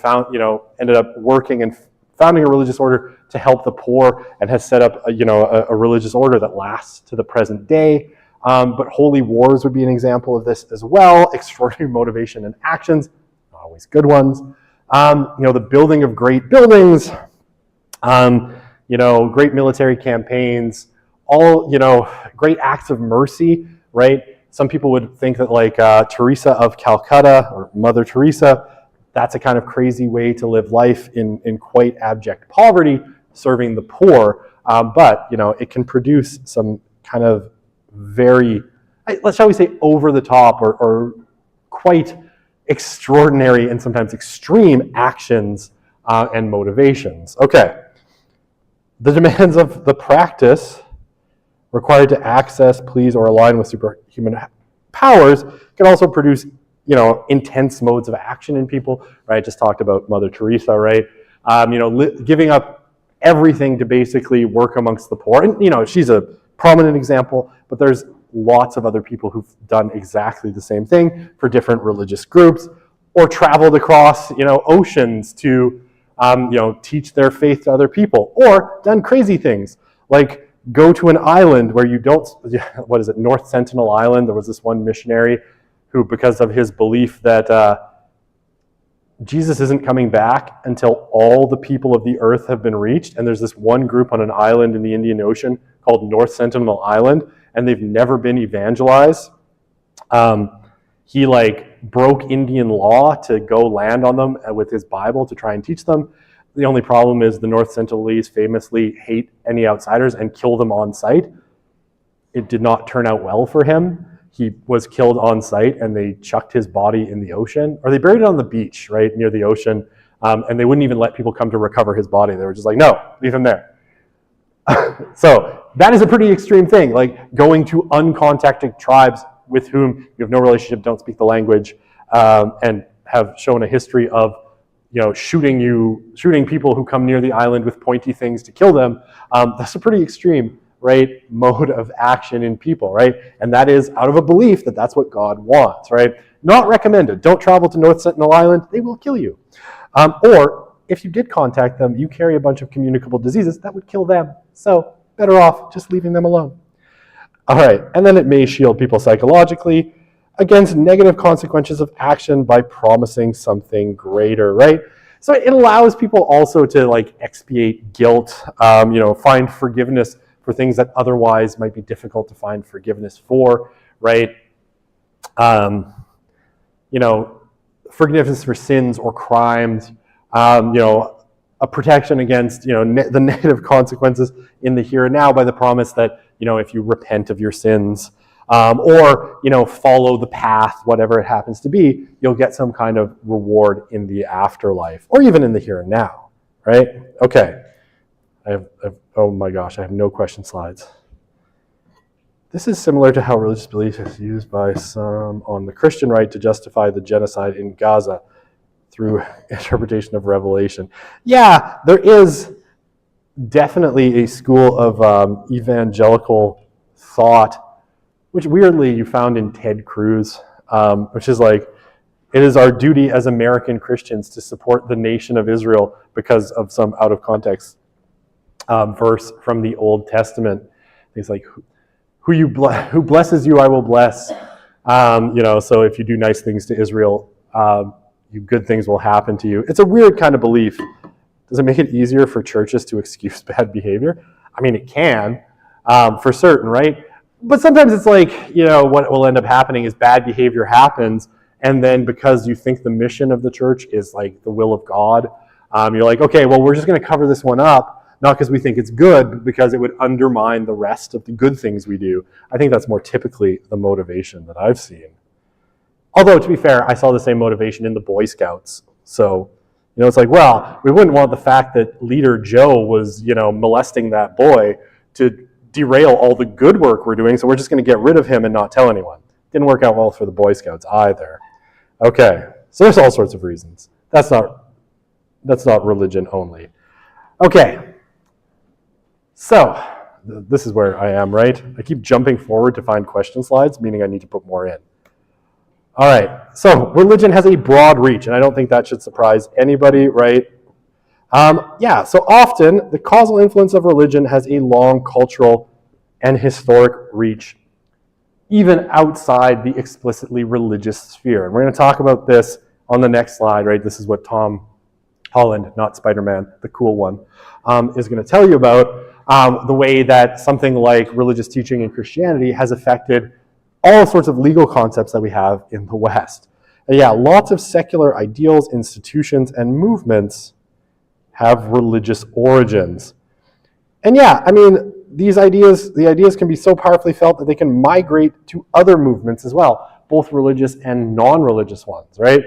ended up working and founding a religious order to help the poor, and has set up a religious order that lasts to the present day. But holy wars would be an example of this as well. Extraordinary motivation and actions, not always good ones. The building of great buildings, great military campaigns, all, great acts of mercy, right? Some people would think that like Teresa of Calcutta or Mother Teresa, that's a kind of crazy way to live life in quite abject poverty, serving the poor. But, it can produce some kind of very, shall we say, over the top or quite extraordinary and sometimes extreme actions and motivations. Okay. The demands of the practice required to access, please, or align with superhuman powers can also produce, intense modes of action in people, right? I just talked about Mother Teresa, right? Giving up everything to basically work amongst the poor. And, she's a prominent example, but there's lots of other people who've done exactly the same thing for different religious groups, or traveled across, oceans to, teach their faith to other people, or done crazy things like go to an island where you don't, North Sentinel Island. There was this one missionary who, because of his belief that Jesus isn't coming back until all the people of the earth have been reached, and there's this one group on an island in the Indian Ocean called North Sentinel Island, and they've never been evangelized. He broke Indian law to go land on them with his Bible to try and teach them. The only problem is the North Sentinelese famously hate any outsiders and kill them on sight. It did not turn out well for him. He was killed on sight, and they chucked his body in the ocean, or they buried it on the beach, right, near the ocean, and they wouldn't even let people come to recover his body. They were just like, no, leave him there. So that is a pretty extreme thing, like going to uncontacted tribes with whom you have no relationship, don't speak the language, and have shown a history of shooting people who come near the island with pointy things to kill them. That's a pretty extreme, right, mode of action in people, right? And that is out of a belief that that's what God wants, right? Not recommended. Don't travel to North Sentinel Island. They will kill you. Or if you did contact them, you carry a bunch of communicable diseases that would kill them. So better off just leaving them alone. All right, and then it may shield people psychologically against negative consequences of action by promising something greater, right? So it allows people also to expiate guilt, find forgiveness for things that otherwise might be difficult to find forgiveness for, right? Forgiveness for sins or crimes, a protection against, the negative consequences in the here and now by the promise that, if you repent of your sins, or, follow the path, whatever it happens to be, you'll get some kind of reward in the afterlife, or even in the here and now, right? Okay. Oh my gosh, I have no question slides. This is similar to how religious belief is used by some on the Christian right to justify the genocide in Gaza through interpretation of Revelation. Yeah, there is definitely a school of evangelical thought, which weirdly you found in Ted Cruz, which is it is our duty as American Christians to support the nation of Israel because of some out of context verse from the Old Testament. Things like, who blesses you, I will bless. So if you do nice things to Israel, good things will happen to you. It's a weird kind of belief. Does it make it easier for churches to excuse bad behavior? I mean, it can, for certain, right? But sometimes it's what will end up happening is bad behavior happens, and then because you think the mission of the church is the will of God, you're okay, well, we're just going to cover this one up, not because we think it's good, but because it would undermine the rest of the good things we do. I think that's more typically the motivation that I've seen. Although, to be fair, I saw the same motivation in the Boy Scouts. So, it's well, we wouldn't want the fact that leader Joe was, molesting that boy to derail all the good work we're doing, so we're just going to get rid of him and not tell anyone. Didn't work out well for the Boy Scouts either. Okay, so there's all sorts of reasons. That's not religion only. Okay, so this is where I am, right? I keep jumping forward to find question slides, meaning I need to put more in. All right, so religion has a broad reach, and I don't think that should surprise anybody, right? Yeah, so often the causal influence of religion has a long cultural and historic reach, even outside the explicitly religious sphere. And we're going to talk about this on the next slide, right? This is what Tom Holland, not Spider-Man, the cool one, is going to tell you about the way that something like religious teaching in Christianity has affected all sorts of legal concepts that we have in the West. And yeah, lots of secular ideals, institutions, and movements have religious origins. And yeah, I mean, the ideas can be so powerfully felt that they can migrate to other movements as well, both religious and non-religious ones, right?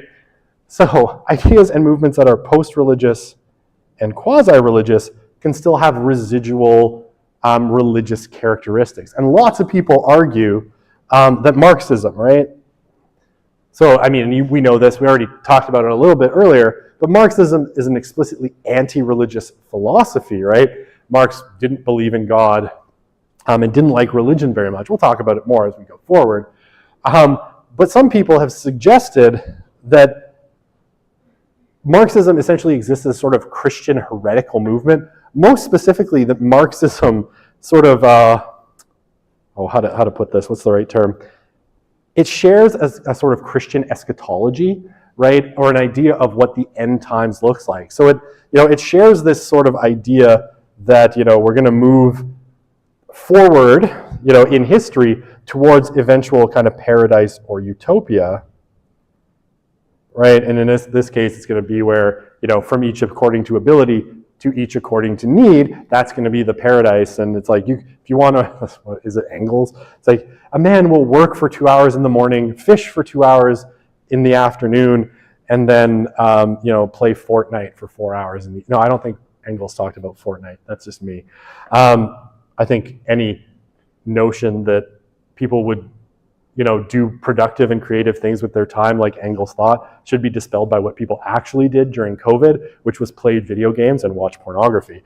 So ideas and movements that are post-religious and quasi-religious can still have residual religious characteristics. And lots of people argue that Marxism, right? So, I mean, we know this, we already talked about it a little bit earlier, but Marxism is an explicitly anti-religious philosophy, right? Marx didn't believe in God and didn't like religion very much. We'll talk about it more as we go forward. But some people have suggested that Marxism essentially exists as sort of Christian heretical movement, most specifically that Marxism sort of, how to put this, what's the right term? It shares a sort of Christian eschatology, right? Or an idea of what the end times looks like. So it shares this sort of idea that, we're going to move forward, in history towards eventual kind of paradise or utopia, right? And in this case, it's going to be where, from each according to ability to each according to need, that's going to be the paradise. And it's like, if you want to, what is it, Engels? It's like, a man will work for 2 hours in the morning, fish for 2 hours in the afternoon, and then, play Fortnite for 4 hours. No, I don't think Engels talked about Fortnite. That's just me. I think any notion that people would, do productive and creative things with their time like Engels thought should be dispelled by what people actually did during COVID, which was played video games and watch pornography.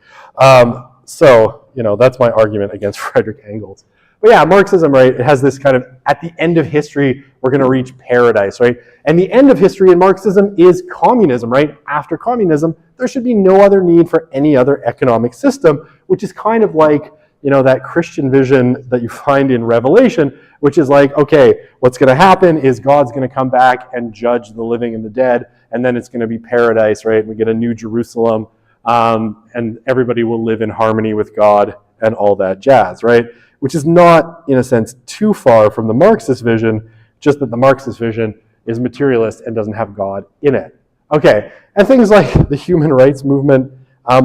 So, that's my argument against Frederick Engels. But yeah, Marxism, right, it has this kind of, at the end of history, we're going to reach paradise, right? And the end of history in Marxism is communism, right? After communism, there should be no other need for any other economic system, which is kind of like, that Christian vision that you find in Revelation, which is like, okay, what's going to happen is God's going to come back and judge the living and the dead, and then it's going to be paradise, right? We get a new Jerusalem, and everybody will live in harmony with God and all that jazz, right? Which is not, in a sense, too far from the Marxist vision, just that the Marxist vision is materialist and doesn't have God in it. Okay, and things like the human rights movement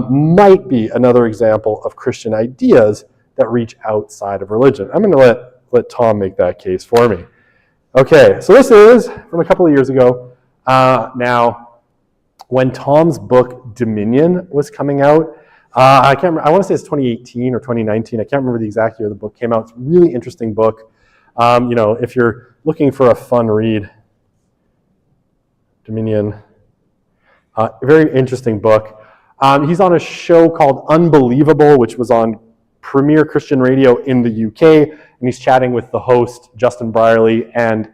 might be another example of Christian ideas that reach outside of religion. I'm going to let Tom make that case for me. Okay, so this is from a couple of years ago. Now, when Tom's book Dominion was coming out, I can't remember, I want to say it's 2018 or 2019. I can't remember the exact year the book came out. It's a really interesting book. If you're looking for a fun read, Dominion, very interesting book. He's on a show called Unbelievable, which was on Premier Christian Radio in the UK, and he's chatting with the host, Justin Brierley, and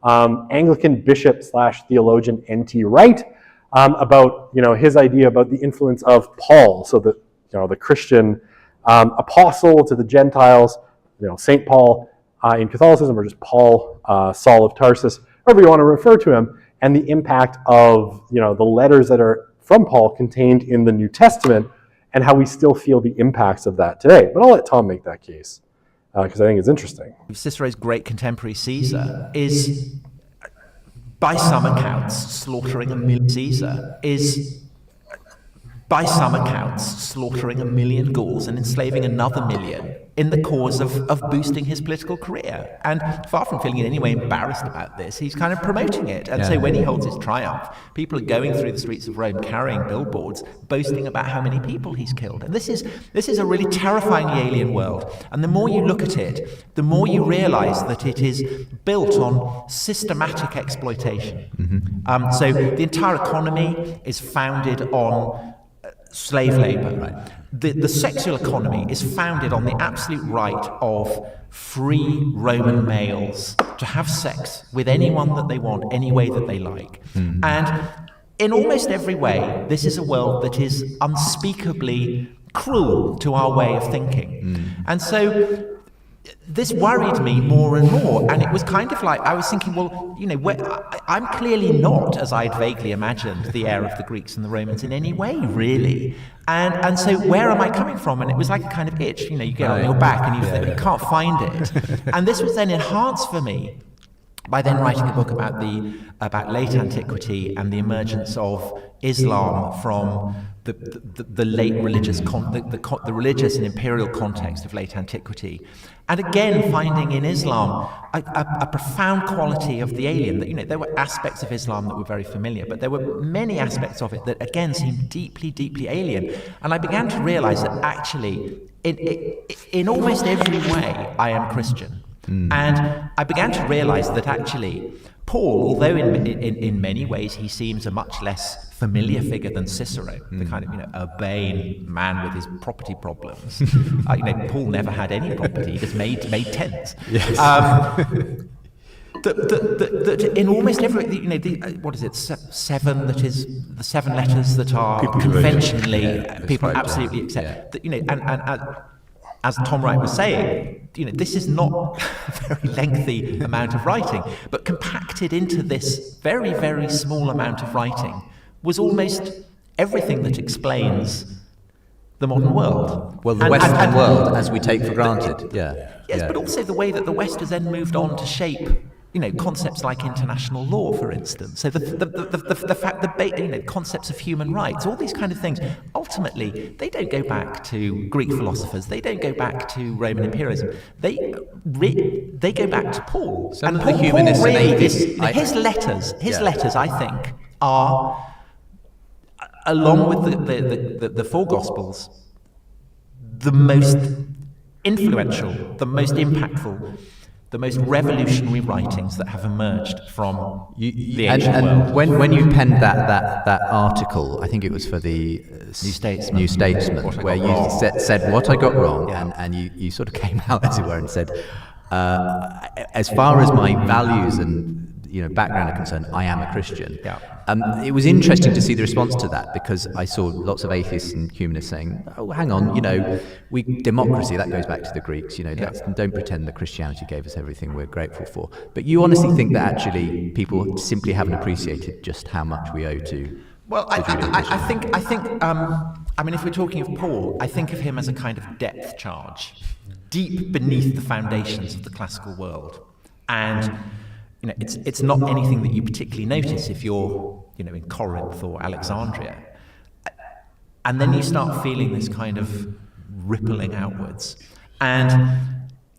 Anglican bishop / theologian N.T. Wright about his idea about the influence of Paul, so that the Christian apostle to the Gentiles, Saint Paul in Catholicism, or just Paul, Saul of Tarsus, however you want to refer to him, and the impact of the letters that are from Paul contained in the New Testament, and how we still feel the impacts of that today. But I'll let Tom make that case, because I think it's interesting. Cicero's great contemporary Caesar is, by some accounts, slaughtering a million Gauls and enslaving another million in the cause of boosting his political career. And far from feeling in any way embarrassed about this, he's kind of promoting it. And so when he holds his triumph, people are going through the streets of Rome carrying billboards, boasting about how many people he's killed. And this is a really terrifyingly alien world. And the more you look at it, the more you realize that it is built on systematic exploitation. So the entire economy is founded on slave labor. The sexual economy is founded on the absolute right of free Roman males to have sex with anyone that they want, any way that they like. And in almost every way, this is a world that is unspeakably cruel to our way of thinking. And so this worried me more and more, and it was kind of like, I was thinking, well, you know, I'm clearly not, as I'd vaguely imagined, the heir of the Greeks and the Romans in any way, really. And so where am I coming from? And it was like a kind of itch, you know, you get on your back and you can't find it. And this was then enhanced for me by then writing a book about late antiquity and the emergence of Islam from the late religious the religious and imperial context of late antiquity, and again finding in Islam a profound quality of the alien. That, you know, there were aspects of Islam that were very familiar, but there were many aspects of it that again seemed deeply, deeply alien. And I began to realize that actually, in almost every way, I am Christian. And I began to realize that actually Paul, although in many ways he seems a much less familiar figure than Cicero, the kind of, you know, urbane man with his property problems. You know, Paul never had any property; he just made tents. Yes. That in almost every, you know, what is it? Seven. That is the 7 letters that are conventionally people absolutely accept. Yeah. That, you know, and as Tom Wright was saying, you know, this is not a very lengthy amount of writing, but compacted into this very, very small amount of writing was almost everything that explains the modern world. Well, the Western world, as we take for granted. Yes, but also the way that the West has then moved on to shape, you know, concepts like international law, for instance. So the fact, you know, concepts of human rights, all these kind of things, ultimately, they don't go back to Greek philosophers. They don't go back to Roman imperialism. They go back to Paul. Some of the humanists and atheists, his letters, I think, are, along with the 4 Gospels, the most influential, the most impactful, the most revolutionary writings that have emerged from the ancient world. When you penned that article, I think it was for the New Statesman, where you said what I got wrong, and you sort of came out, as it were, and said, as far as my values and, you know, background are concerned, I am a Christian. Yeah. It was interesting to see the response to that, because I saw lots of atheists and humanists saying, oh, hang on, you know, democracy, that goes back to the Greeks, you know, don't pretend that Christianity gave us everything we're grateful for. But you honestly think that actually people simply haven't appreciated just how much we owe to... Well, I think, I mean, if we're talking of Paul, I think of him as a kind of depth charge, deep beneath the foundations of the classical world. And, you know, it's not anything that you particularly notice if you're, you know, in Corinth or Alexandria. And then you start feeling this kind of rippling outwards. And,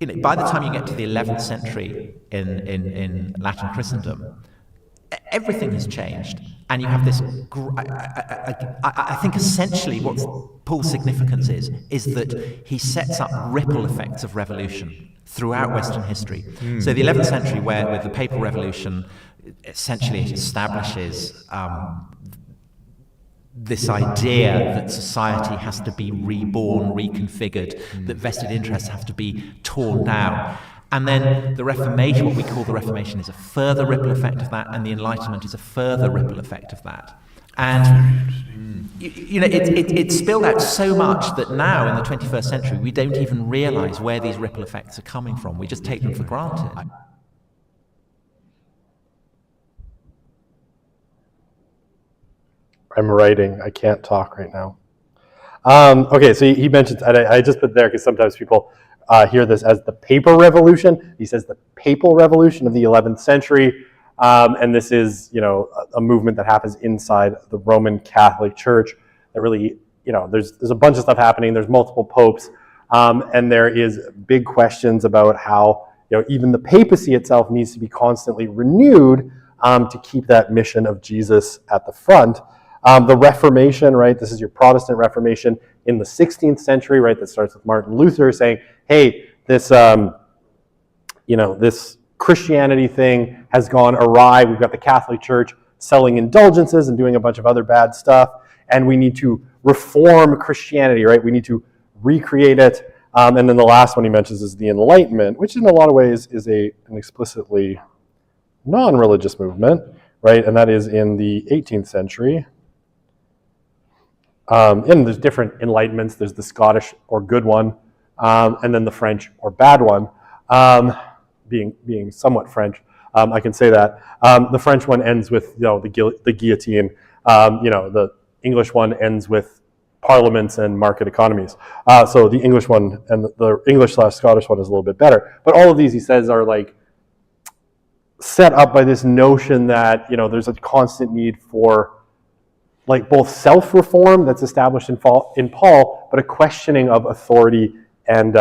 you know, by the time you get to the 11th century in Latin Christendom, everything has changed. And you have this, I think essentially what Paul's significance is that he sets up ripple effects of revolution throughout Western history. So the 11th century, where with the papal revolution, essentially it establishes this idea that society has to be reborn, reconfigured, that vested interests have to be torn down. And then the Reformation, what we call the Reformation, is a further ripple effect of that, and the Enlightenment is a further ripple effect of that. And you know, it spilled out so much that now in the 21st century we don't even realize where these ripple effects are coming from. We just take them for granted. I'm writing. I can't talk right now. Okay, so he mentions, and I just put there because sometimes people hear this as the paper revolution. He says the papal revolution of the 11th century. And this is, you know, a movement that happens inside the Roman Catholic Church that really, you know, there's a bunch of stuff happening. There's multiple popes, and there is big questions about how, you know, even the papacy itself needs to be constantly renewed to keep that mission of Jesus at the front. The Reformation, right? This is your Protestant Reformation in the 16th century, right? That starts with Martin Luther saying, hey, this, you know, this Christianity thing has gone awry. We've got the Catholic Church selling indulgences and doing a bunch of other bad stuff, and we need to reform Christianity, right? We need to recreate it. And then the last one he mentions is the Enlightenment, which in a lot of ways is an explicitly non-religious movement, right? And that is in the 18th century. And there's different Enlightenments. There's the Scottish or good one, and then the French or bad one. Being somewhat French, I can say that. The French one ends with the guillotine. The English one ends with parliaments and market economies. So the English one and the English/Scottish one is a little bit better. But all of these, he says, are like set up by this notion that there's a constant need for like both self-reform that's established in Paul, but a questioning of authority and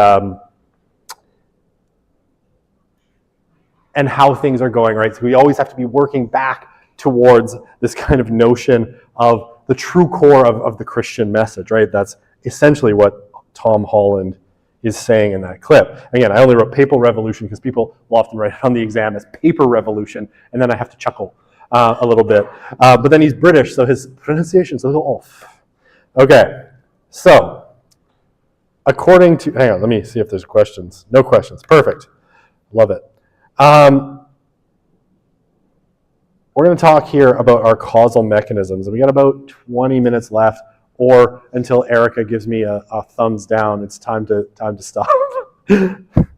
how things are going, right? So we always have to be working back towards this kind of notion of the true core of the Christian message, right? That's essentially what Tom Holland is saying in that clip. Again, I only wrote papal revolution because people will often write it on the exam as paper revolution, and then I have to chuckle a little bit. But then he's British, so his pronunciation's a little off. Okay, so according to, hang on, let me see if there's questions. No questions, perfect. Love it. We're going to talk here about our causal mechanisms. We got about 20 minutes left, or until Erica gives me a thumbs down, it's time to stop.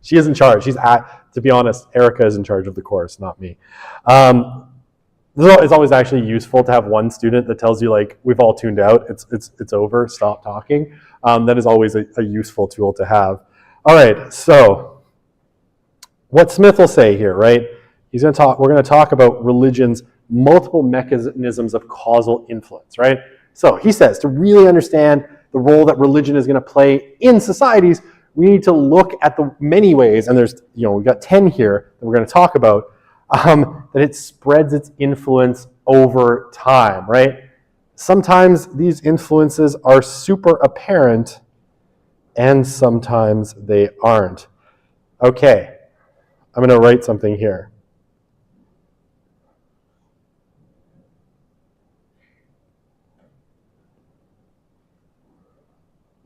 She is in charge. To be honest, Erica is in charge of the course, not me. It's always actually useful to have one student that tells you, like, we've all tuned out, it's over, stop talking. That is always a useful tool to have. All right, so what Smith will say here, right? We're going to talk about religion's multiple mechanisms of causal influence, right? So he says to really understand the role that religion is going to play in societies, we need to look at the many ways, and there's, we've got 10 here that we're going to talk about, that it spreads its influence over time, right? Sometimes these influences are super apparent, and sometimes they aren't. Okay, I'm going to write something here.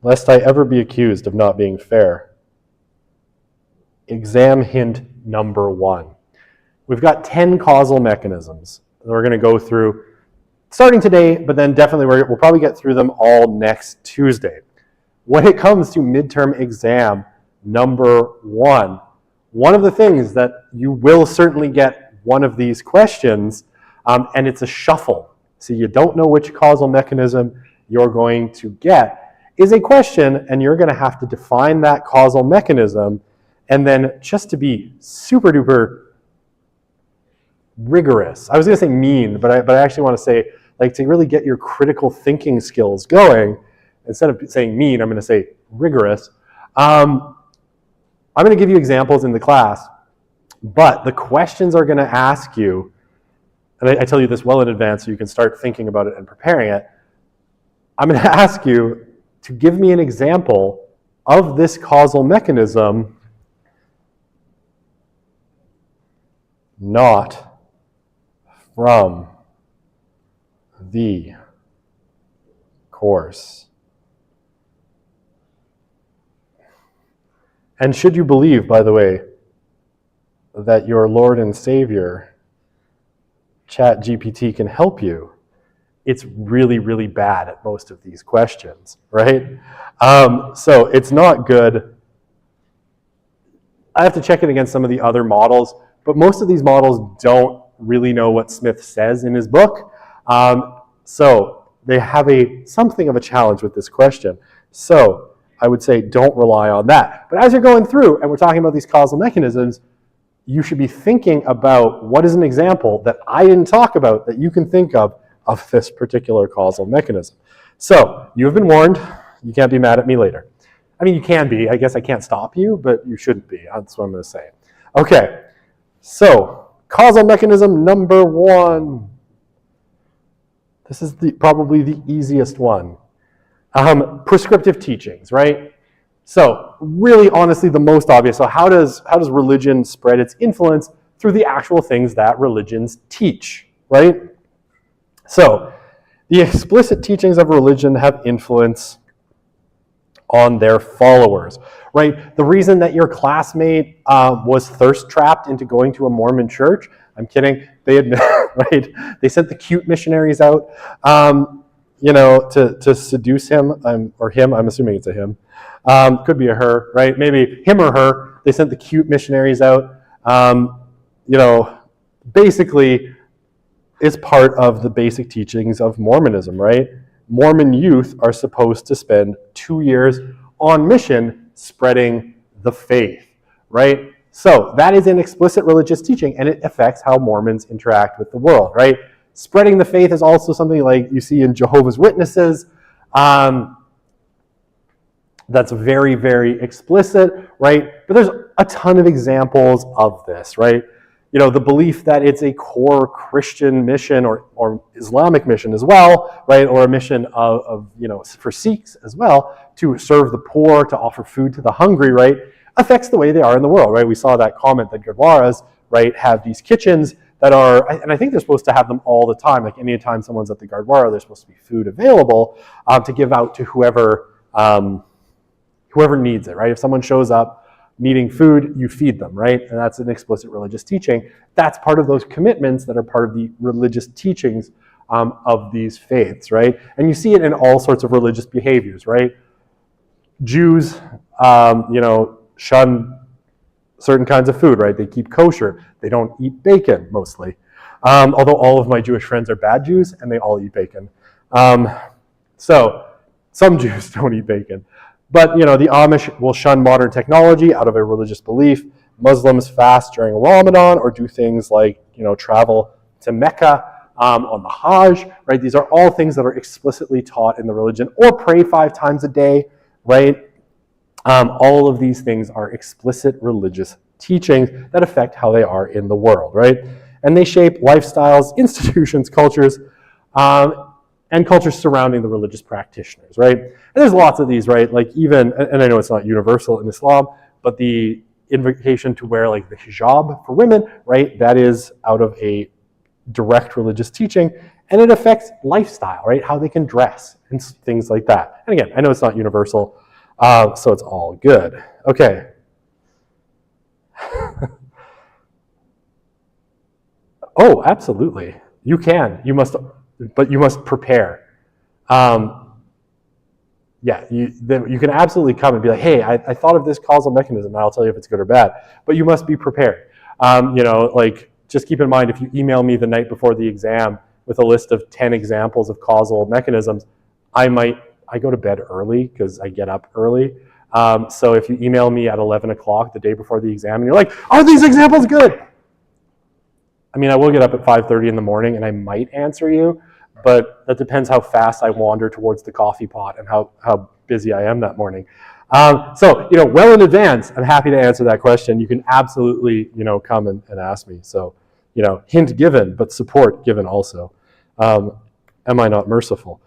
Lest I ever be accused of not being fair. Exam hint number 1. We've got 10 causal mechanisms that we're going to go through starting today, but then definitely we'll probably get through them all next Tuesday. When it comes to midterm exam number 1, one of the things that you will certainly get one of these questions, and it's a shuffle. So you don't know which causal mechanism you're going to get, is a question, and you're going to have to define that causal mechanism, and then just to be super duper rigorous. I was going to say mean, but I actually want to say, like, to really get your critical thinking skills going, instead of saying mean, I'm going to say rigorous. I'm going to give you examples in the class, but the questions are going to ask you, and I tell you this well in advance so you can start thinking about it and preparing it. I'm going to ask you to give me an example of this causal mechanism not from the course. And should you believe, by the way, that your Lord and Savior, ChatGPT, can help you, it's really, really bad at most of these questions, right? So it's not good. I have to check it against some of the other models, but most of these models don't really know what Smith says in his book. So they have something of a challenge with this question. So I would say don't rely on that. But as you're going through and we're talking about these causal mechanisms, you should be thinking about what is an example that I didn't talk about that you can think of this particular causal mechanism. So you have been warned. You can't be mad at me later. I mean, you can be. I guess I can't stop you, but you shouldn't be. That's what I'm going to say. Okay, so causal mechanism number 1. This is probably the easiest one. Prescriptive teachings, right? So really, honestly, the most obvious. So how does religion spread its influence? Through the actual things that religions teach, right? So The explicit teachings of religion have influence on their followers, right? The reason that your classmate was thirst trapped into going to a Mormon church, I'm kidding, they admit, right? They sent the cute missionaries out, to seduce him, or him, I'm assuming it's a him. Could be a her, right? Maybe him or her. They sent the cute missionaries out. Basically, it's part of the basic teachings of Mormonism, right? Mormon youth are supposed to spend 2 years on mission spreading the faith, right? So that is an explicit religious teaching, and it affects how Mormons interact with the world, right? Spreading the faith is also something like you see in Jehovah's Witnesses. That's very, very explicit, right? But there's a ton of examples of this, right? The belief that it's a core Christian mission or Islamic mission as well, right? Or a mission of for Sikhs as well, to serve the poor, to offer food to the hungry, right? Affects the way they are in the world, right? We saw that comment that Gurdwaras, right, have these kitchens that are, and I think they're supposed to have them all the time. Like anytime someone's at the Gurdwara, there's supposed to be food available to give out to whoever needs it, right? If someone shows up needing food, you feed them, right? And that's an explicit religious teaching. That's part of those commitments that are part of the religious teachings of these faiths, right? And you see it in all sorts of religious behaviors, right? Jews, shun certain kinds of food, right? They keep kosher. They don't eat bacon, mostly. Although all of my Jewish friends are bad Jews, and they all eat bacon. So some Jews don't eat bacon. But, the Amish will shun modern technology out of a religious belief. Muslims fast during Ramadan or do things like, travel to Mecca on the Hajj, right? These are all things that are explicitly taught in the religion, or pray 5 times a day, right? All of these things are explicit religious teachings that affect how they are in the world, right? And they shape lifestyles, institutions, cultures, and cultures surrounding the religious practitioners, right? And there's lots of these, right? Like even, and I know it's not universal in Islam, but the invocation to wear like the hijab for women, right? That is out of a direct religious teaching, and it affects lifestyle, right? How they can dress and things like that. And again, I know it's not universal, so it's all good. Okay. Oh, absolutely. You can. You must, but you must prepare. You can absolutely come and be like, hey, I thought of this causal mechanism, and I'll tell you if it's good or bad. But you must be prepared. Just keep in mind, if you email me the night before the exam with a list of 10 examples of causal mechanisms, I go to bed early because I get up early. So if you email me at 11 o'clock the day before the exam and you're like, are these examples good? I mean, I will get up at 5:30 in the morning and I might answer you, but that depends how fast I wander towards the coffee pot and how busy I am that morning. So well in advance, I'm happy to answer that question. You can absolutely, come and ask me. So, hint given, but support given also. Am I not merciful?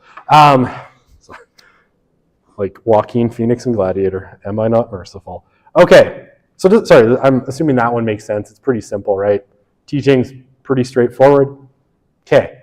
Like Joaquin Phoenix and Gladiator, am I not merciful? Okay, so sorry, I'm assuming that one makes sense. It's pretty simple, right? Teaching's pretty straightforward. Okay.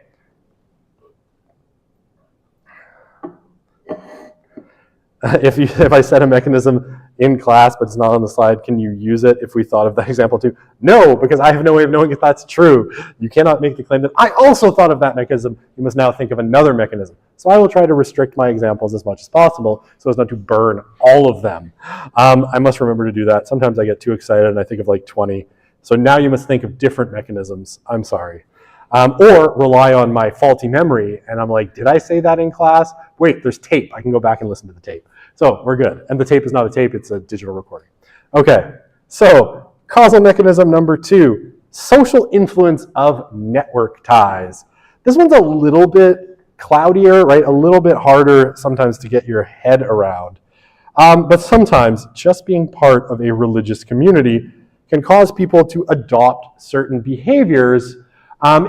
If I said a mechanism in class but it's not on the slide, can you use it if we thought of that example too? No, because I have no way of knowing if that's true. You cannot make the claim that I also thought of that mechanism. You must now think of another mechanism. So I will try to restrict my examples as much as possible so as not to burn all of them. I must remember to do that. Sometimes I get too excited and I think of like 20. So now you must think of different mechanisms. I'm sorry. Or rely on my faulty memory, and I'm like, did I say that in class? Wait, there's tape. I can go back and listen to the tape. So we're good. And the tape is not a tape, it's a digital recording. Okay, so causal mechanism number 2, social influence of network ties. This one's a little bit cloudier, right? A little bit harder sometimes to get your head around. But sometimes just being part of a religious community can cause people to adopt certain behaviors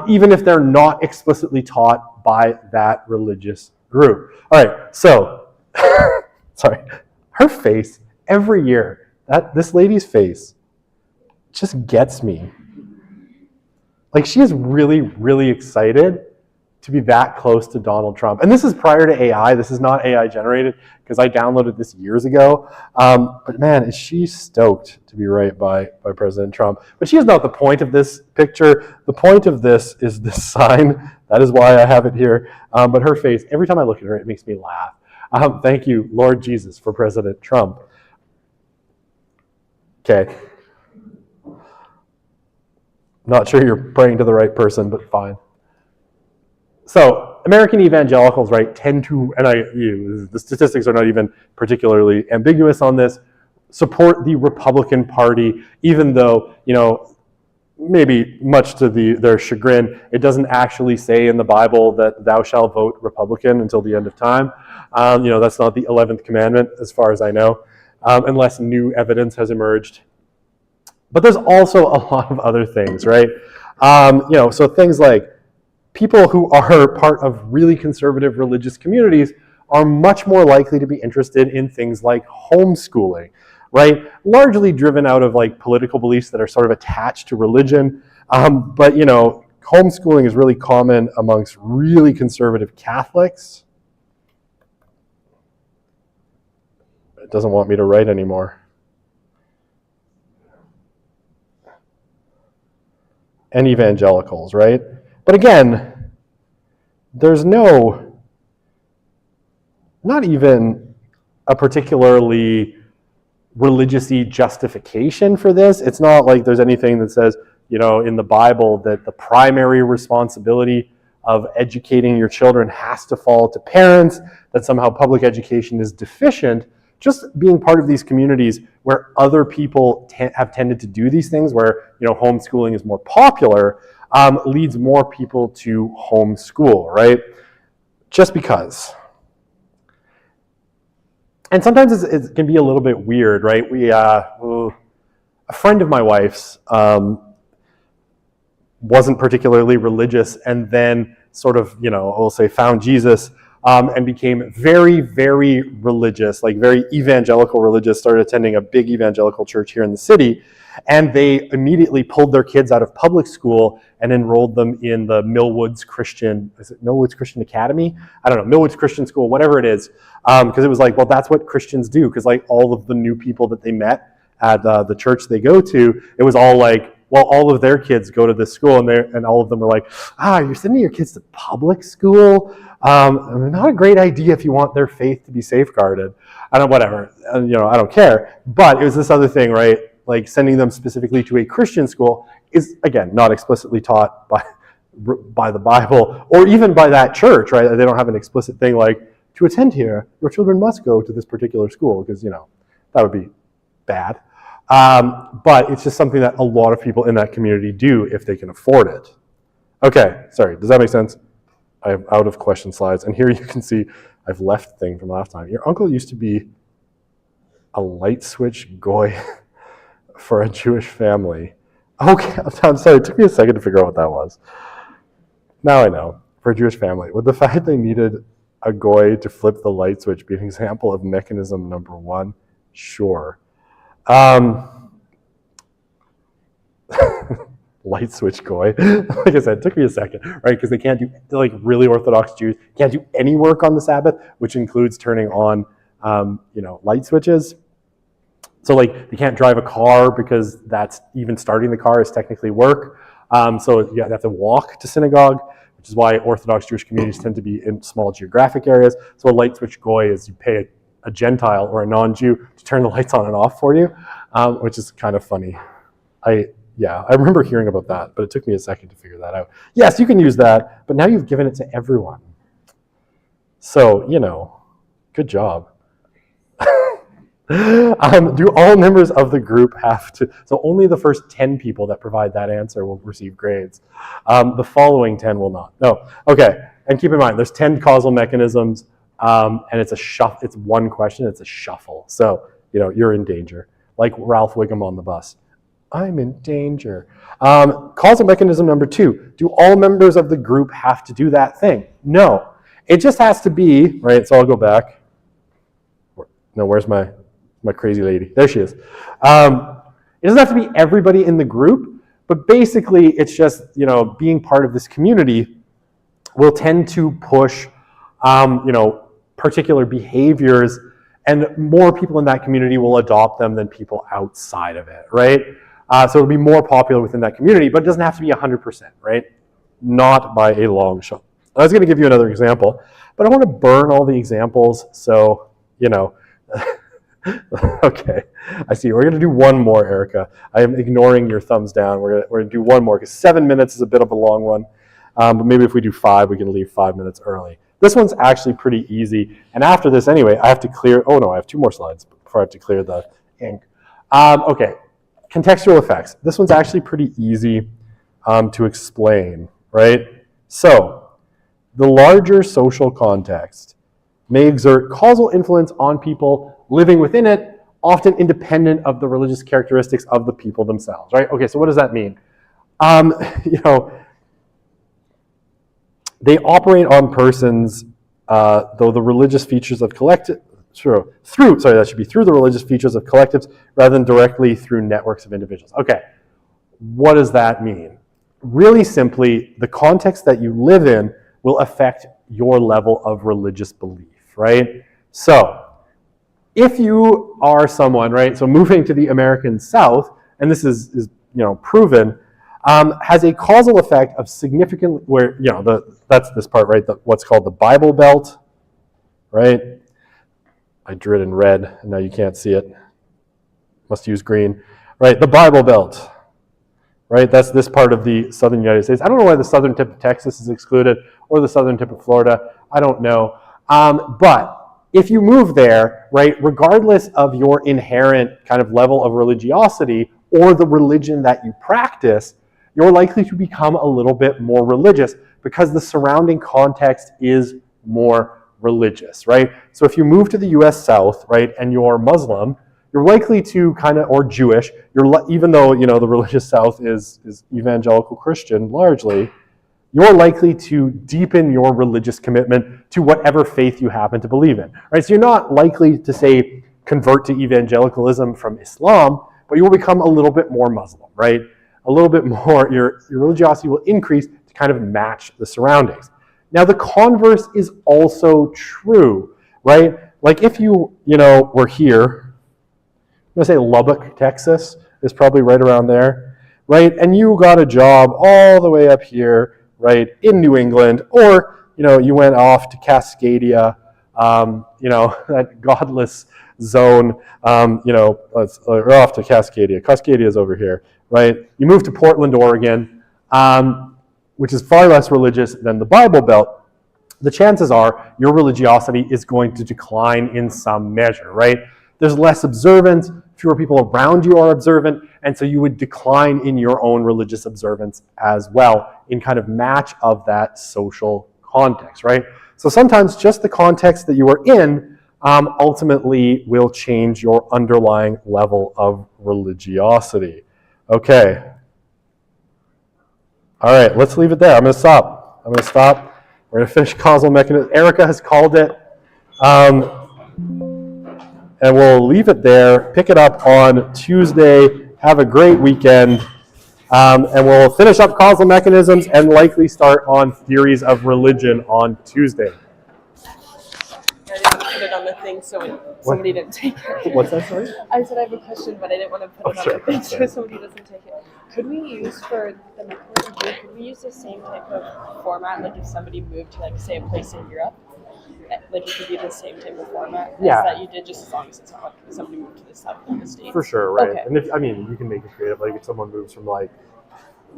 even if they're not explicitly taught by that religious group. All right, so, sorry, her face every year, this lady's face just gets me. Like, she is really, really excited to be that close to Donald Trump. And this is prior to AI. This is not AI generated because I downloaded this years ago. But man, is she stoked to be right by President Trump. But she is not the point of this picture. The point of this is this sign. That is why I have it here. But her face, every time I look at her, it makes me laugh. Thank you, Lord Jesus, for President Trump. Okay. Not sure you're praying to the right person, but fine. So American evangelicals, right, tend to, and the statistics are not even particularly ambiguous on this, support the Republican Party, even though, maybe much to their chagrin, it doesn't actually say in the Bible that thou shalt vote Republican until the end of time. That's not the 11th commandment, as far as I know, unless new evidence has emerged. But there's also a lot of other things, right? So things like people who are part of really conservative religious communities are much more likely to be interested in things like homeschooling, right? Largely driven out of like political beliefs that are sort of attached to religion. But homeschooling is really common amongst really conservative Catholics. It doesn't want me to write anymore. And evangelicals, right? But again, there's not even a particularly religious-y justification for this. It's not like there's anything that says, in the Bible that the primary responsibility of educating your children has to fall to parents, that somehow public education is deficient. Just being part of these communities where other people have tended to do these things, where homeschooling is more popular, leads more people to homeschool, right? Just because. And sometimes it can be a little bit weird, right? A friend of my wife's wasn't particularly religious, and then sort of, we'll say found Jesus, and became very, very religious, like very evangelical religious, started attending a big evangelical church here in the city, and they immediately pulled their kids out of public school and enrolled them in the Millwoods Christian Academy? I don't know, Millwoods Christian School, whatever it is, because it was like, well, that's what Christians do, because like all of the new people that they met at the church they go to, it was all like, well, all of their kids go to this school, and all of them were like, you're sending your kids to public school? Not a great idea if you want their faith to be safeguarded. Whatever, I don't care. But it was this other thing, right? Like sending them specifically to a Christian school is, again, not explicitly taught by the Bible or even by that church, right? They don't have an explicit thing like, to attend here, your children must go to this particular school, because, that would be bad. But it's just something that a lot of people in that community do if they can afford it. Okay, sorry, does that make sense? I have out of question slides, and here you can see I've left the thing from last time. Your uncle used to be a light switch goy for a Jewish family. Okay, I'm sorry, it took me a second to figure out what that was. Now I know, for a Jewish family. Would the fact they needed a goy to flip the light switch be an example of mechanism number one? Sure. Light switch goy. Like I said, it took me a second, right? Because they can't do, like really Orthodox Jews can't do any work on the Sabbath, which includes turning on, light switches. So like they can't drive a car because that's even starting the car is technically work. So you have to walk to synagogue, which is why Orthodox Jewish communities tend to be in small geographic areas. So a light switch goy is you pay a Gentile or a non-Jew to turn the lights on and off for you, which is kind of funny. I remember hearing about that, but it took me a second to figure that out. Yes, you can use that, but now you've given it to everyone. So, good job. Do all members of the group have to, so only the first 10 people that provide that answer will receive grades. The following 10 will not. No, okay, and keep in mind, there's 10 causal mechanisms, and it's it's one question, it's a shuffle. So, you're in danger. Like Ralph Wiggum on the bus. I'm in danger. Causal mechanism number 2. Do all members of the group have to do that thing? No. It just has to be, right, so I'll go back. No, where's my crazy lady? There she is. It doesn't have to be everybody in the group, but basically it's just, being part of this community will tend to push, particular behaviors, and more people in that community will adopt them than people outside of it, right? So it'll be more popular within that community, but it doesn't have to be 100%, right? Not by a long shot. I was going to give you another example, but I want to burn all the examples, so, okay, I see. We're going to do one more, Erica. I am ignoring your thumbs down. We're going to do one more, because 7 minutes is a bit of a long one, but maybe if we do 5, we can leave 5 minutes early. This one's actually pretty easy, and after this, anyway, I have to clear, oh no, I have 2 more slides before I have to clear the ink. Okay, contextual effects. This one's actually pretty easy to explain, right? So, the larger social context may exert causal influence on people living within it, often independent of the religious characteristics of the people themselves, right? Okay, so what does that mean? They operate on persons, though the religious features of through the religious features of collectives rather than directly through networks of individuals. Okay, what does that mean? Really simply, the context that you live in will affect your level of religious belief, right? So, if you are someone, right, so moving to the American South, and this is proven, has a causal effect of significant, where, that's this part, right, what's called the Bible Belt, right? I drew it in red, and now you can't see it. Must use green. Right, the Bible Belt, right? That's this part of the southern United States. I don't know why the southern tip of Texas is excluded, or the southern tip of Florida. I don't know. But if you move there, right, regardless of your inherent kind of level of religiosity or the religion that you practice, you're likely to become a little bit more religious because the surrounding context is more religious, right? So if you move to the US South, right, and you're Muslim, you're likely to or Jewish, even though, the religious South is evangelical Christian largely, you're likely to deepen your religious commitment to whatever faith you happen to believe in, right? So you're not likely to, say, convert to evangelicalism from Islam, but you will become a little bit more Muslim, right? A little bit more, your religiosity will increase to kind of match the surroundings. Now, the converse is also true, right? Like if you, were here, I'm going to say Lubbock, Texas is probably right around there, right? And you got a job all the way up here, right, in New England, or, you went off to Cascadia, that godless zone, or off to Cascadia. Cascadia is over here, right? You moved to Portland, Oregon, which is far less religious than the Bible Belt. The chances are your religiosity is going to decline in some measure, right? There's less observance, fewer people around you are observant, and so you would decline in your own religious observance as well in kind of match of that social context, right? So sometimes just the context that you are in ultimately will change your underlying level of religiosity. Okay. All right, let's leave it there. I'm going to stop. We're going to finish causal mechanism. Erica has called it. And we'll leave it there. Pick it up on Tuesday. Have a great weekend. And we'll finish up causal mechanisms and likely start on theories of religion on Tuesday. I didn't put it on the thing so somebody didn't take it. What's that, sorry? I said I have a question, but I didn't want to put it on the thing so somebody doesn't take it. Could we use for the mechanism here, could we use the same type of format, like if somebody moved to, like, say, a place in Europe? Like, it could be the same type of format as that you did, just as long as it's not like somebody moved to the south of the States? For sure, right. Okay. And you can make it creative. Like if someone moves from like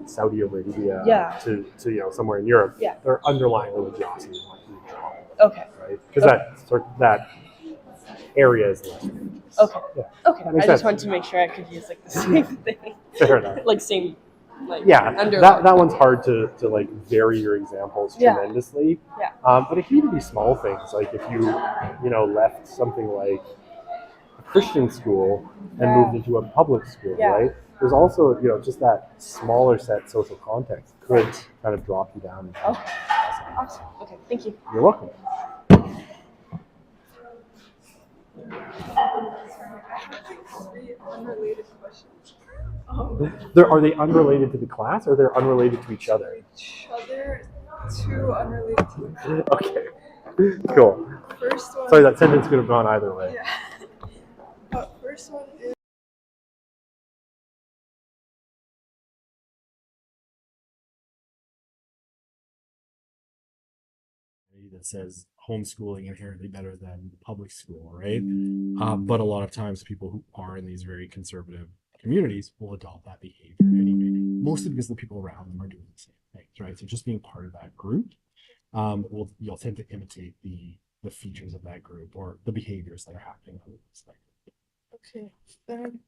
Saudi Arabia to somewhere in Europe, their underlying religiosity is like huge. Okay. Right? Because that area is less religious. Okay. Yeah. Okay. I just wanted to make sure I could use like the same thing. Fair enough. Like same. Like, that one's hard to like vary your examples tremendously. Yeah. But it can even be small things, like if you left something like a Christian school and moved into a public school, right? There's also just that smaller set social context could kind of drop you down. Okay. Awesome. Okay. Thank you. You're welcome. Unrelated questions. Are they unrelated to the class, or they're unrelated to each other? Each other. two unrelated things. Okay, cool. First one. Sorry, that sentence could have gone either way. Yeah. First one is. That says homeschooling inherently better than public school, right? But a lot of times people who are in these very conservative communities will adopt that behavior anyway, mostly because the people around them are doing the same things, right? So just being part of that group, you'll tend to imitate the features of that group or the behaviors that are happening. Okay, then